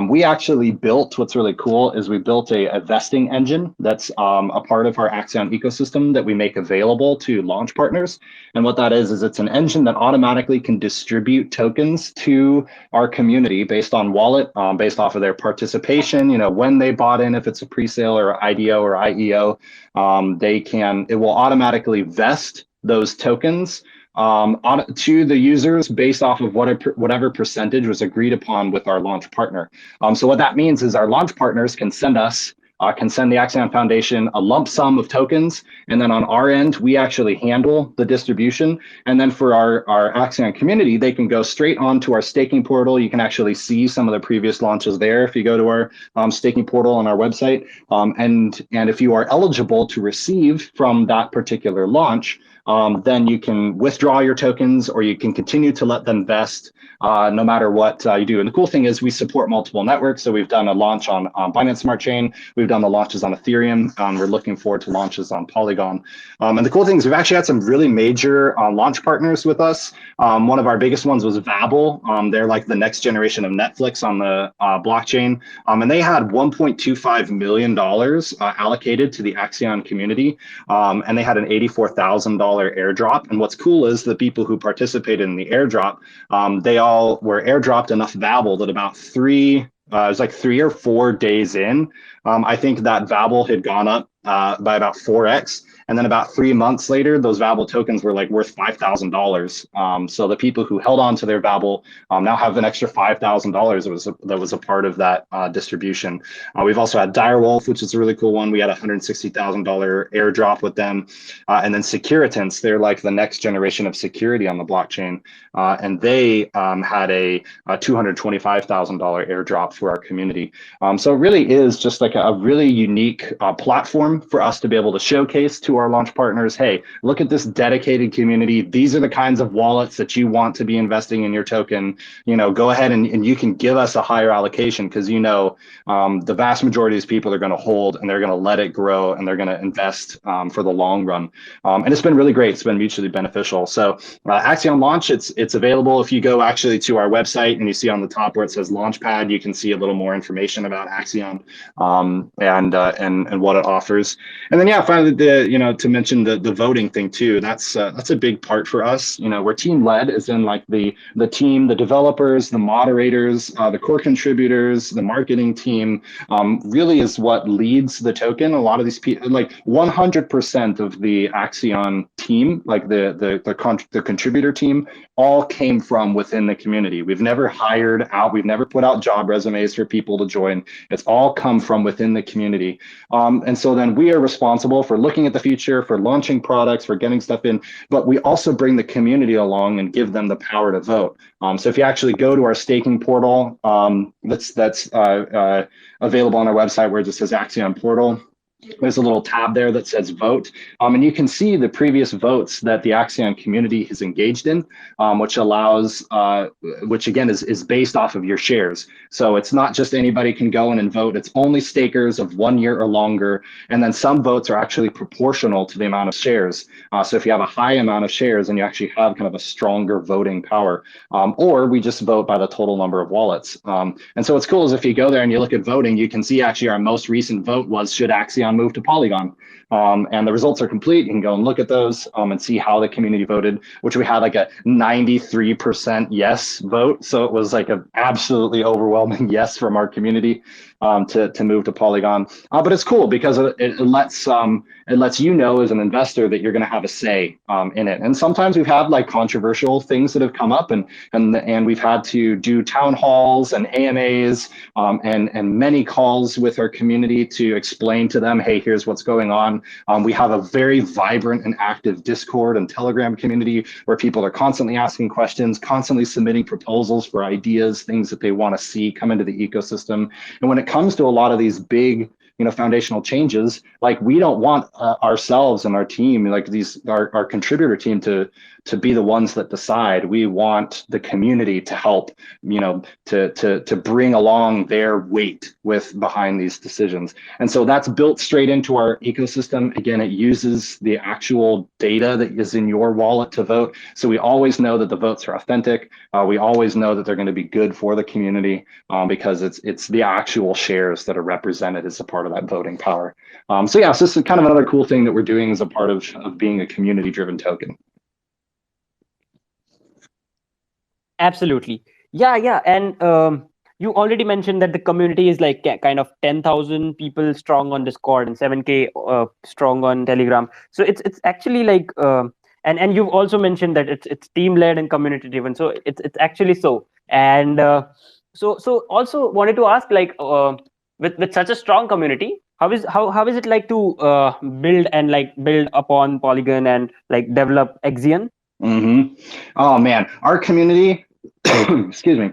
We actually built, what's really cool is we built a vesting engine that's a part of our Axion ecosystem that we make available to launch partners. And what that is it's an engine that automatically can distribute tokens to our community based on wallet, based off of their participation, when they bought in, if it's a pre-sale or IDO or IEO, it will automatically vest those tokens to the users based off of whatever percentage was agreed upon with our launch partner. So what that means is our launch partners can send the Axion Foundation a lump sum of tokens, and then on our end, we actually handle the distribution. And then for our Axion community, they can go straight onto our staking portal. You can actually see some of the previous launches there if you go to our staking portal on our website. And if you are eligible to receive from that particular launch, then you can withdraw your tokens or you can continue to let them vest no matter what you do. And the cool thing is we support multiple networks. So we've done a launch on Binance Smart Chain. We've done the launches on Ethereum. We're looking forward to launches on Polygon. And the cool thing is we've actually had some really major launch partners with us. One of our biggest ones was Babel. They're like the next generation of Netflix on the blockchain. And they had $1.25 million allocated to the Axion community. And they had an $84,000 airdrop. And what's cool is the people who participated in the airdrop, they all were airdropped enough Babel that about it was like 3 or 4 days in, I think that Babel had gone up by about 4x. And then about 3 months later, those Babel tokens were like worth $5,000. So the people who held on to their Babel now have an extra $5,000 that was a part of that distribution. We've also had Direwolf, which is a really cool one. We had a $160,000 airdrop with them. And then Securitants, they're like the next generation of security on the blockchain. And they had a $225,000 airdrop for our community. So it really is just like a really unique platform for us to be able to showcase to our launch partners, hey, look at this dedicated community. These are the kinds of wallets that you want to be investing in your token. Go ahead and you can give us a higher allocation because the vast majority of these people are going to hold and they're going to let it grow and they're going to invest for the long run. And it's been really great. It's been mutually beneficial. So Axion Launch, it's available. If you go actually to our website and you see on the top where it says Launchpad, you can see a little more information about Axion and what it offers. And then finally to mention the voting thing too. That's a big part for us. We're team led, as in like the team, the developers, the moderators, the core contributors, the marketing team really is what leads the token. A lot of these people, like 100% of the Axion team, like the contributor team, all came from within the community. We've never hired out. We've never put out job resumes for people to join. It's all come from within the community. And so then we are responsible for looking at the future, for launching products, for getting stuff in, but we also bring the community along and give them the power to vote. So if you actually go to our staking portal, that's available on our website where it just says Axion Portal. There's a little tab there that says vote. And you can see the previous votes that the Axion community has engaged in, which allows, which again is based off of your shares. So it's not just anybody can go in and vote. It's only stakers of 1 year or longer. And then some votes are actually proportional to the amount of shares. So if you have a high amount of shares, then you actually have kind of a stronger voting power. Or we just vote by the total number of wallets. And so what's cool is if you go there and you look at voting, you can see actually our most recent vote was, should Axion move to Polygon? And the results are complete. You can go and look at those and see how the community voted, which we had like a 93% yes vote. So it was like an absolutely overwhelming yes from our community to move to Polygon. But it's cool because it lets you know as an investor that you're going to have a say in it. And sometimes we've had like controversial things that have come up, and we've had to do town halls and AMAs and many calls with our community to explain to them, hey, here's what's going on. We have a very vibrant and active Discord and Telegram community where people are constantly asking questions, constantly submitting proposals for ideas, things that they want to see come into the ecosystem. And when it comes to a lot of these big foundational changes, like we don't want ourselves and our team, like our contributor team to be the ones that decide. We want the community to help, to bring along their weight with behind these decisions. And so that's built straight into our ecosystem. Again, it uses the actual data that is in your wallet to vote. So we always know that the votes are authentic. We always know that they're going to be good for the community because it's the actual shares that are represented as a part of that voting power. So this is kind of another cool thing that we're doing as a part of being a community-driven token. Absolutely. Yeah. And you already mentioned that the community is like kind of 10,000 people strong on Discord and 7K strong on Telegram. So it's actually like, and you've also mentioned that it's team led and community driven. So it's actually so. And so also wanted to ask, like, with such a strong community, how is it like to build upon Polygon and like develop Axion? Oh man, our community, excuse me,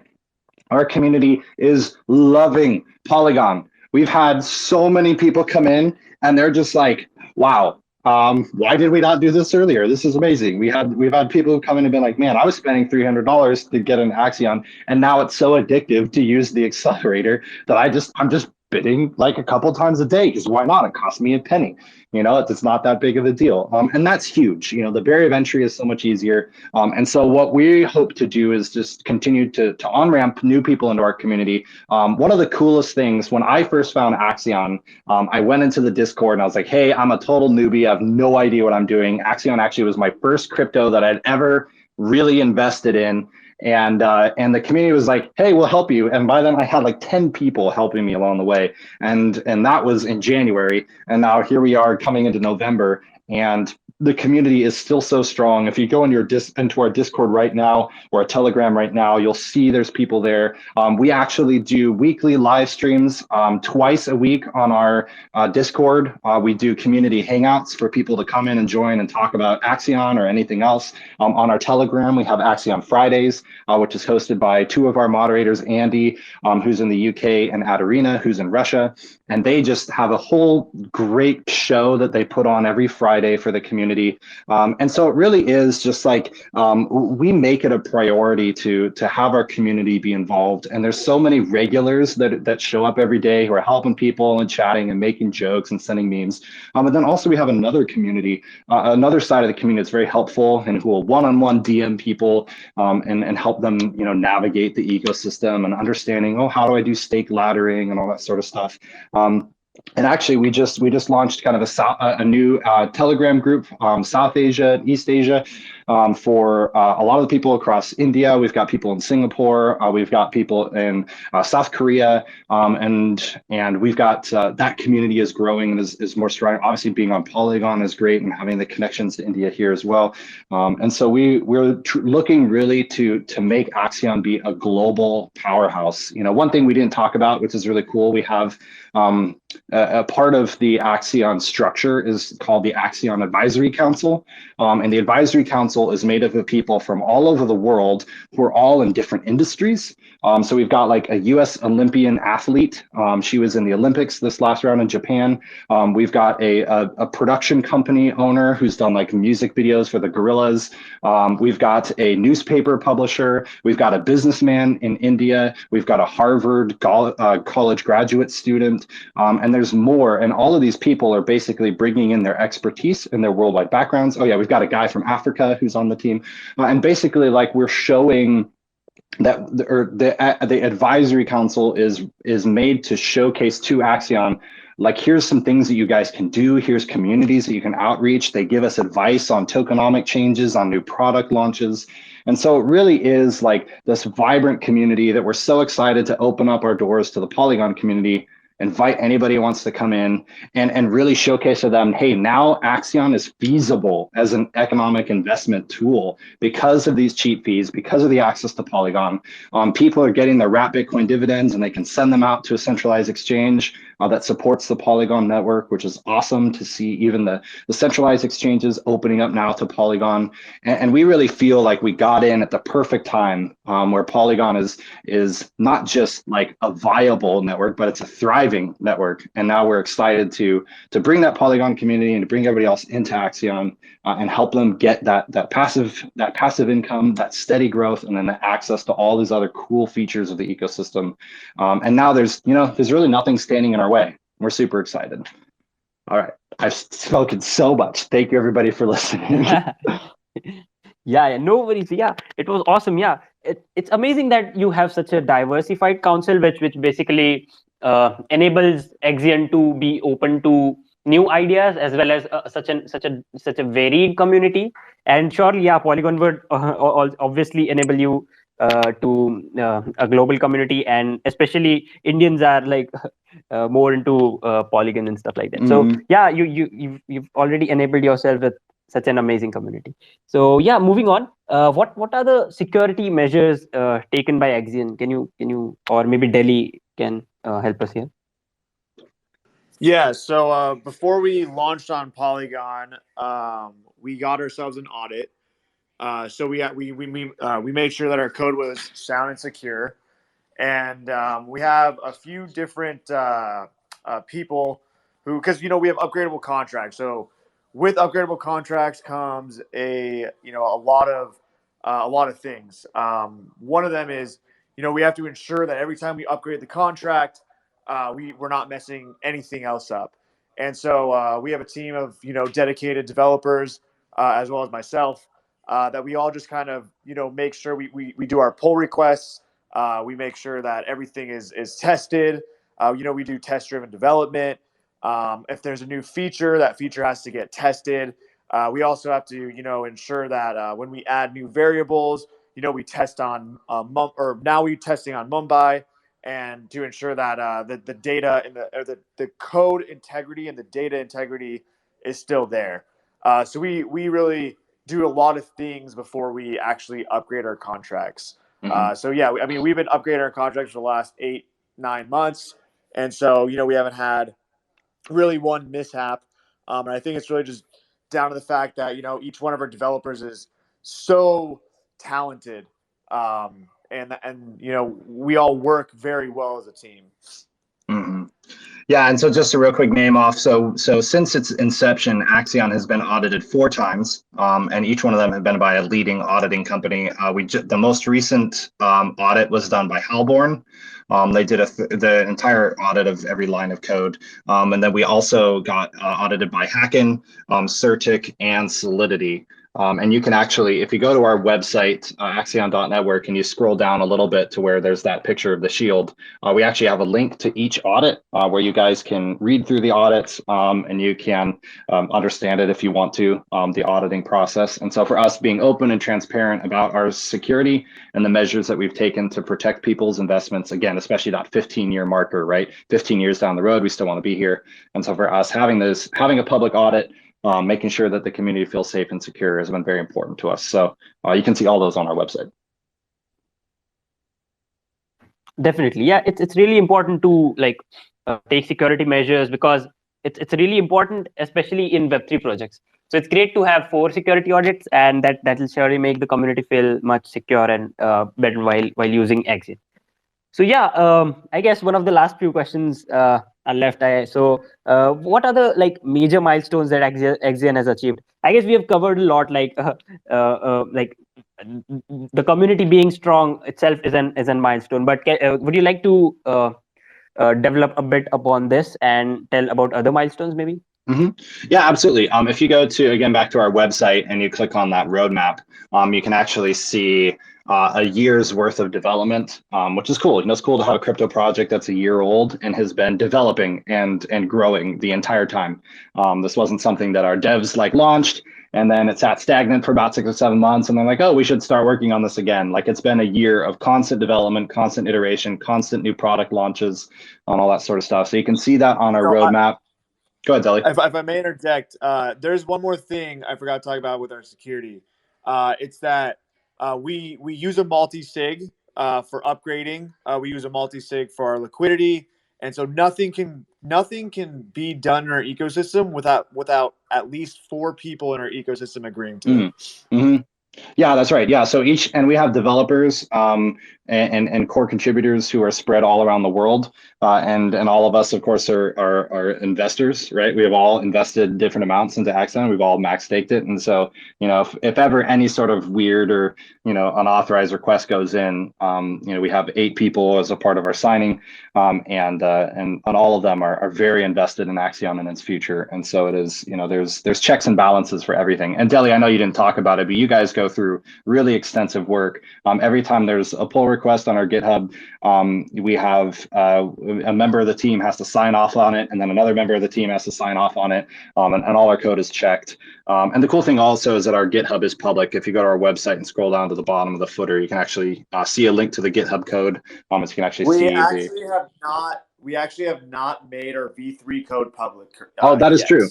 our community is loving Polygon. We've had so many people come in and they're just like, wow, why did we not do this earlier? This is amazing. We've had people who come in and been like, man, I was spending $300 to get an Axion, and now it's so addictive to use the accelerator that I'm just bidding like a couple times a day, because why not? It cost me a penny. It's not that big of a deal. And that's huge. The barrier of entry is so much easier. And so what we hope to do is just continue to on-ramp new people into our community. One of the coolest things, when I first found Axion, I went into the Discord and I was like, hey, I'm a total newbie. I have no idea what I'm doing. Axion actually was my first crypto that I'd ever really invested in. And the community was like, hey, we'll help you. And by then I had like 10 people helping me along the way. And that was in January. And now here we are coming into November, and the community is still so strong. If you go into our Discord right now or a Telegram right now, you'll see there's people there. We actually do weekly live streams twice a week on our Discord. We do community hangouts for people to come in and join and talk about Axion or anything else. On our Telegram, we have Axion Fridays, which is hosted by two of our moderators, Andy, who's in the UK, and Adarina, who's in Russia. And they just have a whole great show that they put on every Friday for the community. And so it really is just like, we make it a priority to have our community be involved. And there's so many regulars that show up every day who are helping people and chatting and making jokes and sending memes. And then also we have another community, another side of the community that's very helpful and who will one-on-one DM people and help them, navigate the ecosystem and understanding, how do I do stake laddering and all that sort of stuff. And actually, we just launched kind of a new Telegram group, South Asia and East Asia, for a lot of the people across India. We've got people in Singapore. We've got people in South Korea, and we've got that community is growing and is more strong. Obviously, being on Polygon is great, and having the connections to India here as well. And so we're looking really to make Axion be a global powerhouse. One thing we didn't talk about, which is really cool, we have a part of the Axion structure is called the Axion Advisory Council. And the Advisory Council is made up of people from all over the world who are all in different industries. So we've got like a US Olympian athlete. She was in the Olympics this last round in Japan. We've got a production company owner who's done like music videos for the Gorillas. We've got a newspaper publisher. We've got a businessman in India. We've got a Harvard college graduate student. And there's more. And all of these people are basically bringing in their expertise and their worldwide backgrounds. Oh yeah, we've got a guy from Africa who's on the team. And basically like we're showing that the advisory council is made to showcase to Axion, like, here's some things that you guys can do. Here's communities that you can outreach. They give us advice on tokenomic changes, on new product launches. And so it really is like this vibrant community that we're so excited to open up our doors to the Polygon community, invite anybody who wants to come in and really showcase to them, hey, now Axion is feasible as an economic investment tool because of these cheap fees, because of the access to Polygon. People are getting their wrapped Bitcoin dividends and they can send them out to a centralized exchange. that supports the Polygon network, which is awesome to see even the centralized exchanges opening up now to Polygon. And we really feel like we got in at the perfect time, where Polygon is not just like a viable network, but it's a thriving network. And now we're excited to bring that Polygon community and to bring everybody else into Axion, and help them get that passive income, that steady growth, and then the access to all these other cool features of the ecosystem. And now there's really nothing standing in our way. We're super excited. All right, I've spoken so much. Thank you everybody for listening. Yeah, no worries. Yeah, it was awesome. Yeah, it's amazing that you have such a diversified council, which basically enables Exan to be open to new ideas, as well as such a varied community. And surely, yeah, Polygon would obviously enable you to a global community, and especially Indians are like more into Polygon and stuff like that. So yeah, you've already enabled yourself with such an amazing community. So yeah, moving on. What are the security measures taken by Axion? Can you or maybe Delhi can help us here? Yeah, so before we launched on Polygon, we got ourselves an audit. So we made sure that our code was sound and secure, and we have a few different people who, because we have upgradable contracts. So with upgradable contracts comes a lot of things. One of them is we have to ensure that every time we upgrade the contract, we're not messing anything else up. And so we have a team of dedicated developers, as well as myself, that we all just kind of make sure we do our pull requests. We make sure that everything is tested. We do test-driven development. If there's a new feature, that feature has to get tested. We also have to, ensure that when we add new variables, we test on now we're testing on Mumbai, and to ensure that the data and the code integrity and the data integrity is still there. So we really do a lot of things before we actually upgrade our contracts. So yeah, I mean, we've been upgrading our contracts for the last 8-9 months, and so we haven't had really one mishap. And I think it's really just down to the fact that each one of our developers is so talented, and we all work very well as a team. Yeah, and so just a real quick name off. So since its inception, Axion has been audited 4 times, and each one of them have been by a leading auditing company. The most recent audit was done by Halborn. They did the entire audit of every line of code, and then we also got audited by Hacken, Certic, and Solidity. And you can actually, if you go to our website, axion.network, and you scroll down a little bit to where there's that picture of the shield, we actually have a link to each audit where you guys can read through the audits, and you can understand it if you want to, the auditing process. And so for us, being open and transparent about our security and the measures that we've taken to protect people's investments, again, especially that 15-year marker, right? 15 years down the road, we still want to be here. And so for us, having a public audit, making sure that the community feels safe and secure has been very important to us. So you can see all those on our website. Definitely, yeah. It's really important to take security measures, because it's really important, especially in Web3 projects. So it's great to have 4 security audits, and that will surely make the community feel much secure and better while using Exit. So yeah, I guess one of the last few questions are left. What are the major milestones that Exan has achieved? I guess we have covered a lot, like the community being strong itself is an milestone. But would you like to develop a bit upon this and tell about other milestones, maybe? Yeah, absolutely. If you go again back to our website and you click on that roadmap, you can actually see a year's worth of development, which is cool. It's cool to have a crypto project that's a year old and has been developing and growing the entire time. This wasn't something that our devs launched and then it sat stagnant for about 6 or 7 months, and then oh, we should start working on this again. It's been a year of constant development, constant iteration, constant new product launches, and all that sort of stuff. So you can see that on our roadmap. Go ahead, Zelly. If I may interject, there's one more thing I forgot to talk about with our security. It's that we use a multi-sig for upgrading. We use a multi-sig for our liquidity, and so nothing can nothing can be done in our ecosystem without at least 4 people in our ecosystem agreeing to it. Mm-hmm. Yeah, that's right. Yeah, so we have developers and core contributors who are spread all around the world, and all of us, of course, are investors, right? We have all invested different amounts into Exan. We've all max staked it, and so if ever any sort of weird or unauthorized request goes in, we have 8 people as a part of our signing, and all of them are very invested in Axiom and its future, and so it is. There's checks and balances for everything. And Deli, I know you didn't talk about it, but you guys go through really extensive work. Every time there's a pull request on our GitHub, we have a member of the team has to sign off on it, and then another member of the team has to sign off on it, and all our code is checked. And the cool thing also is that our GitHub is public. If you go to our website and scroll down to the bottom of the footer, you can actually see a link to the GitHub code. So you can actually see we actually have not made our V3 code public. Oh, that is yet. true.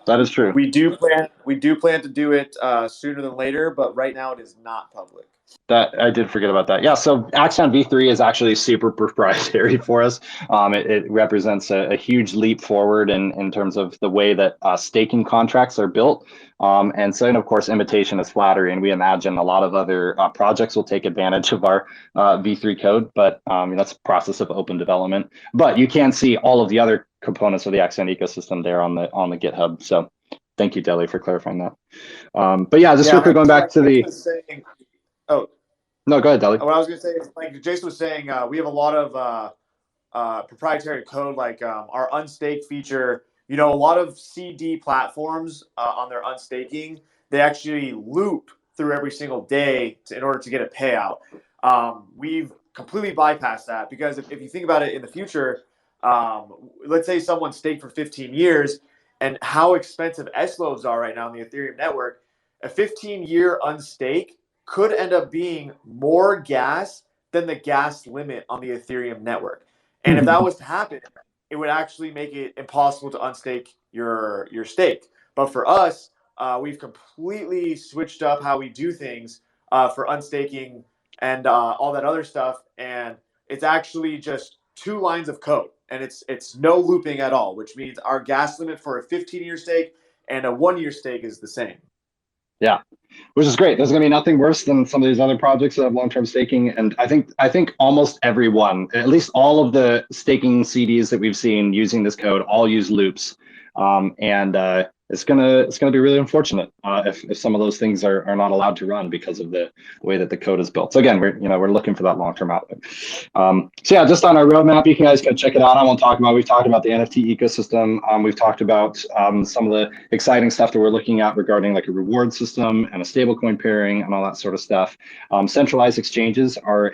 That is true. We do plan to do it sooner than later, but right now it is not public. That I did forget about that. Yeah, so Axion V3 is actually super proprietary for us. It represents a huge leap forward in terms of the way that staking contracts are built. And so, of course, imitation is flattery, and we imagine a lot of other projects will take advantage of our V3 code, but that's a process of open development. But you can see all of the other components of the Axion ecosystem there on the GitHub. So thank you, Deli, for clarifying that. But yeah, just quickly going back to the... Oh, no, go ahead, Deli. What I was going to say is, like Jason was saying, we have a lot of proprietary code, like our unstaked feature. A lot of CD platforms on their unstaking, they actually loop through every single day in order to get a payout. We've completely bypassed that because if you think about it in the future, let's say someone staked for 15 years and how expensive S-loads are right now on the Ethereum network, a 15-year unstake could end up being more gas than the gas limit on the Ethereum network. And if that was to happen, it would actually make it impossible to unstake your stake. But for us, we've completely switched up how we do things for unstaking and all that other stuff. And it's actually just 2 lines of code. And it's no looping at all, which means our gas limit for a 15-year stake and a 1-year stake is the same. Yeah, which is great. There's going to be nothing worse than some of these other projects that have long-term staking. And I think almost everyone, at least all of the staking CDs that we've seen using this code, all use loops. It's gonna be really unfortunate if some of those things are not allowed to run because of the way that the code is built. So again, we're looking for that long-term outlook. So yeah, just on our roadmap, you guys can check it out. I won't talk about. We've talked about the NFT ecosystem. We've talked about some of the exciting stuff that we're looking at regarding like a reward system and a stablecoin pairing and all that sort of stuff. Centralized exchanges are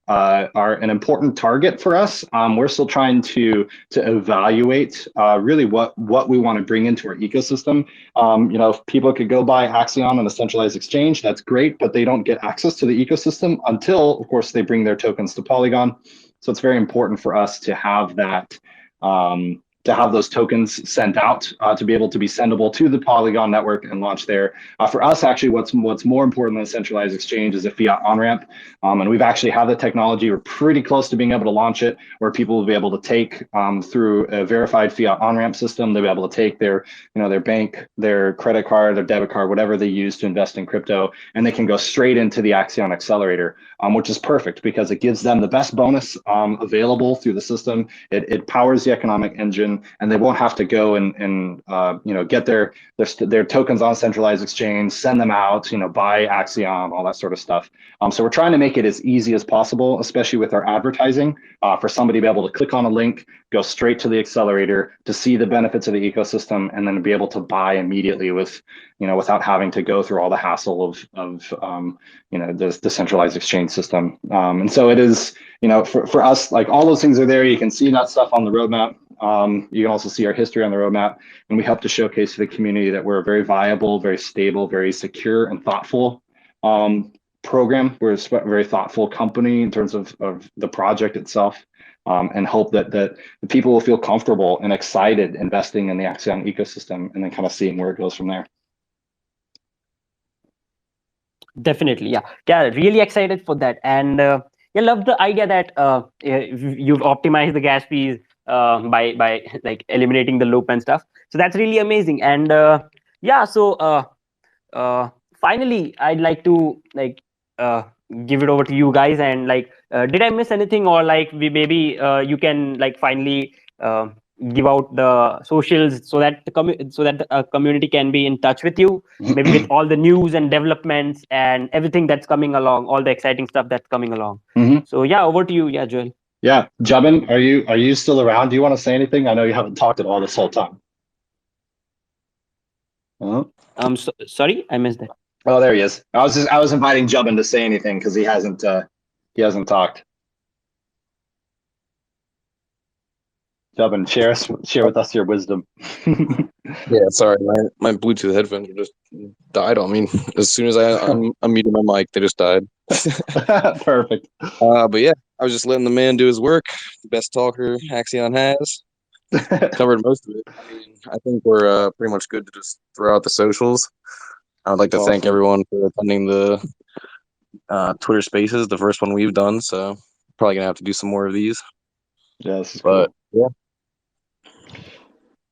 an important target for us. We're still trying to evaluate really what we want to bring into our ecosystem. If people could go buy Axion on a centralized exchange, that's great, but they don't get access to the ecosystem until, of course, they bring their tokens to Polygon. So it's very important for us to have that. To have those tokens sent out to be able to be sendable to the Polygon network and launch there. For us, actually, what's more important than a centralized exchange is a fiat on-ramp. And we've actually had the technology. We're pretty close to being able to launch it, where people will be able to take through a verified fiat on-ramp system. They'll be able to take their bank, their credit card, their debit card, whatever they use to invest in crypto, and they can go straight into the Axion Accelerator, which is perfect because it gives them the best bonus available through the system. It powers the economic engine, and they won't have to go and get their tokens on centralized exchange, send them out, buy Axiom, all that sort of stuff. So we're trying to make it as easy as possible, especially with our advertising, for somebody to be able to click on a link, go straight to the accelerator to see the benefits of the ecosystem, and then be able to buy immediately without having to go through all the hassle of the decentralized exchange system. And so it is, for us, like all those things are there. You can see that stuff on the roadmap. You can also see our history on the roadmap, and we hope to showcase to the community that we're a very viable, very stable, very secure and thoughtful program. We're a very thoughtful company in terms of the project itself, and hope that the people will feel comfortable and excited investing in the Axion ecosystem and then kind of seeing where it goes from there. Definitely, yeah, really excited for that. And I love the idea that you've optimized the gas fees by like eliminating the loop and stuff. So that's really amazing. And yeah, so finally, I'd like to like uh, give it over to you guys. And like, did I miss anything, or like we maybe you can like finally give out the socials so that the community can be in touch with you, maybe with all the news and developments and everything that's coming along, all the exciting stuff that's coming along. So yeah, over to you, yeah, Joel. Yeah, Jabin, are you still around? Do you want to say anything? I know you haven't talked at all this whole time. Sorry, I missed that. Oh, there he is. I was inviting Jubin to say anything because he hasn't talked. Jubin, share with us your wisdom. Yeah, sorry, my Bluetooth headphones just died on me. As soon as I unmuted my mic, they just died. Perfect. But yeah, I was just letting the man do his work. The best talker Axion has. Covered most of it. I mean, I think we're pretty much good to just throw out the socials. I would like to thank everyone for attending the Twitter Spaces, the first one we've done. So probably gonna have to do some more of these. Yeah, this is but cool. yeah.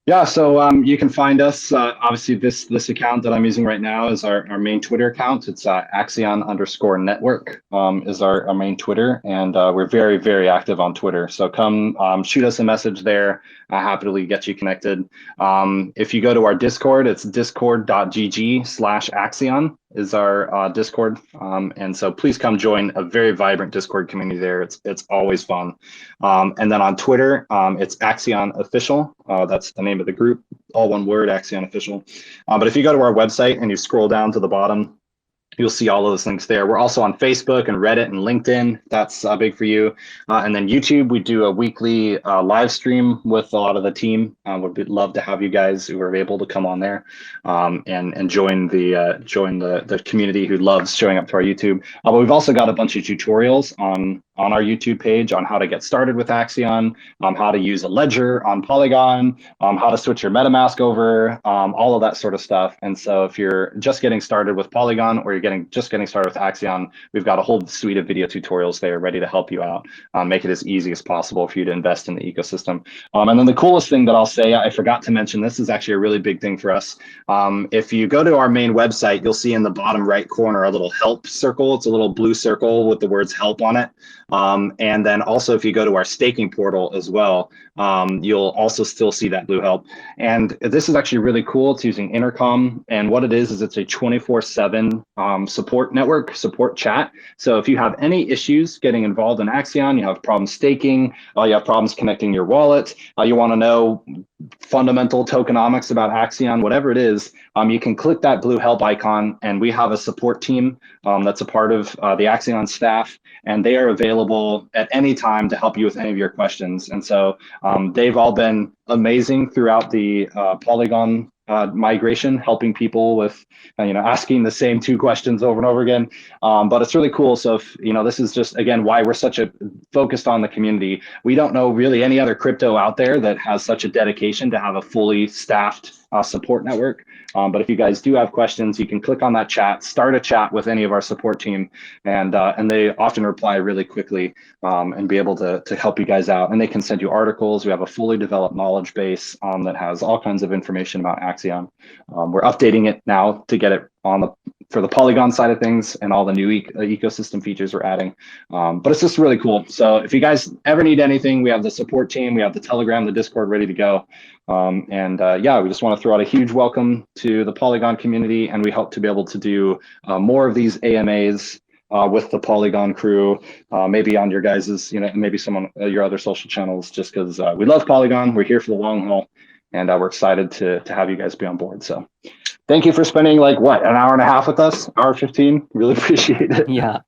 Yeah, so you can find us. Obviously, this account that I'm using right now is our main Twitter account. It's Axion_network is our main Twitter, and we're very, very active on Twitter. So come shoot us a message there. I'll happily get you connected. If you go to our Discord, it's discord.gg/Axion is our Discord. And so please come join a very vibrant Discord community there. It's always fun. And then on Twitter, it's Axion Official. That's the name of the group, all one word, Axion Official. But if you go to our website and you scroll down to the bottom, you'll see all of those links there. We're also on Facebook and Reddit and LinkedIn. That's big for you. And then YouTube, we do a weekly live stream with a lot of the team. Would love to have you guys who are able to come on there and join the community who loves showing up to our YouTube. But we've also got a bunch of tutorials on our YouTube page on how to get started with Axion, how to use a ledger on Polygon, how to switch your MetaMask over, all of that sort of stuff. And so if you're just getting started with Polygon or you're just getting started with Axion, we've got a whole suite of video tutorials there ready to help you out, make it as easy as possible for you to invest in the ecosystem. And then the coolest thing that I'll say, I forgot to mention, this is actually a really big thing for us. If you go to our main website, you'll see in the bottom right corner a little help circle. It's a little blue circle with the words help on it. And then also if you go to our staking portal as well, you'll also still see that blue help. And this is actually really cool. It's using Intercom. And what it is it's a 24/7 support network, support chat. So if you have any issues getting involved in Axion, you have problems staking, you have problems connecting your wallet, you want to know fundamental tokenomics about Axion, whatever it is, you can click that blue help icon, and we have a support team that's a part of the Axion staff, and they are available at any time to help you with any of your questions. And so they've all been amazing throughout the Polygon migration, helping people with asking the same two questions over and over again. But it's really cool. So if this is just again why we're such a focused on the community. We don't know really any other crypto out there that has such a dedication to have a fully staffed support network. But if you guys do have questions, you can click on that chat, start a chat with any of our support team, and they often reply really quickly and be able to help you guys out. And they can send you articles. We have a fully developed knowledge base that has all kinds of information about Axion. We're updating it now to get it for the Polygon side of things and all the new ecosystem features we're adding. But it's just really cool. So if you guys ever need anything, we have the support team, we have the Telegram, the Discord ready to go. Yeah, we just want to throw out a huge welcome to the Polygon community, and we hope to be able to do more of these AMAs with the Polygon crew, maybe on your guys's, maybe some on your other social channels, just because we love Polygon. We're here for the long haul, and we're excited to have you guys be on board. So thank you for spending an hour and a half with us, hour 15. Really appreciate it. Yeah.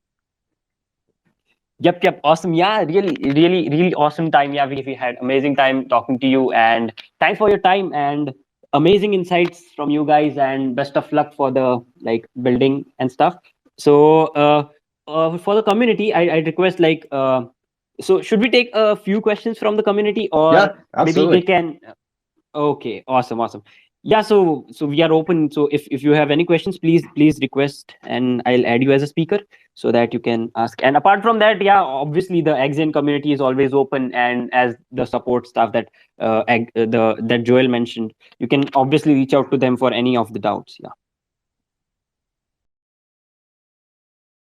Yep. Awesome. Yeah, really awesome time. Yeah, we had amazing time talking to you, and thanks for your time and amazing insights from you guys, and best of luck for the building and stuff. So for the community, I request so should we take a few questions from the community, or yeah, absolutely. maybe they can? Okay, awesome. Yeah, so we are open. So if you have any questions, please request, and I'll add you as a speaker so that you can ask. And apart from that, yeah, obviously the Exan community is always open, and as the support staff that that Joel mentioned, you can obviously reach out to them for any of the doubts. Yeah.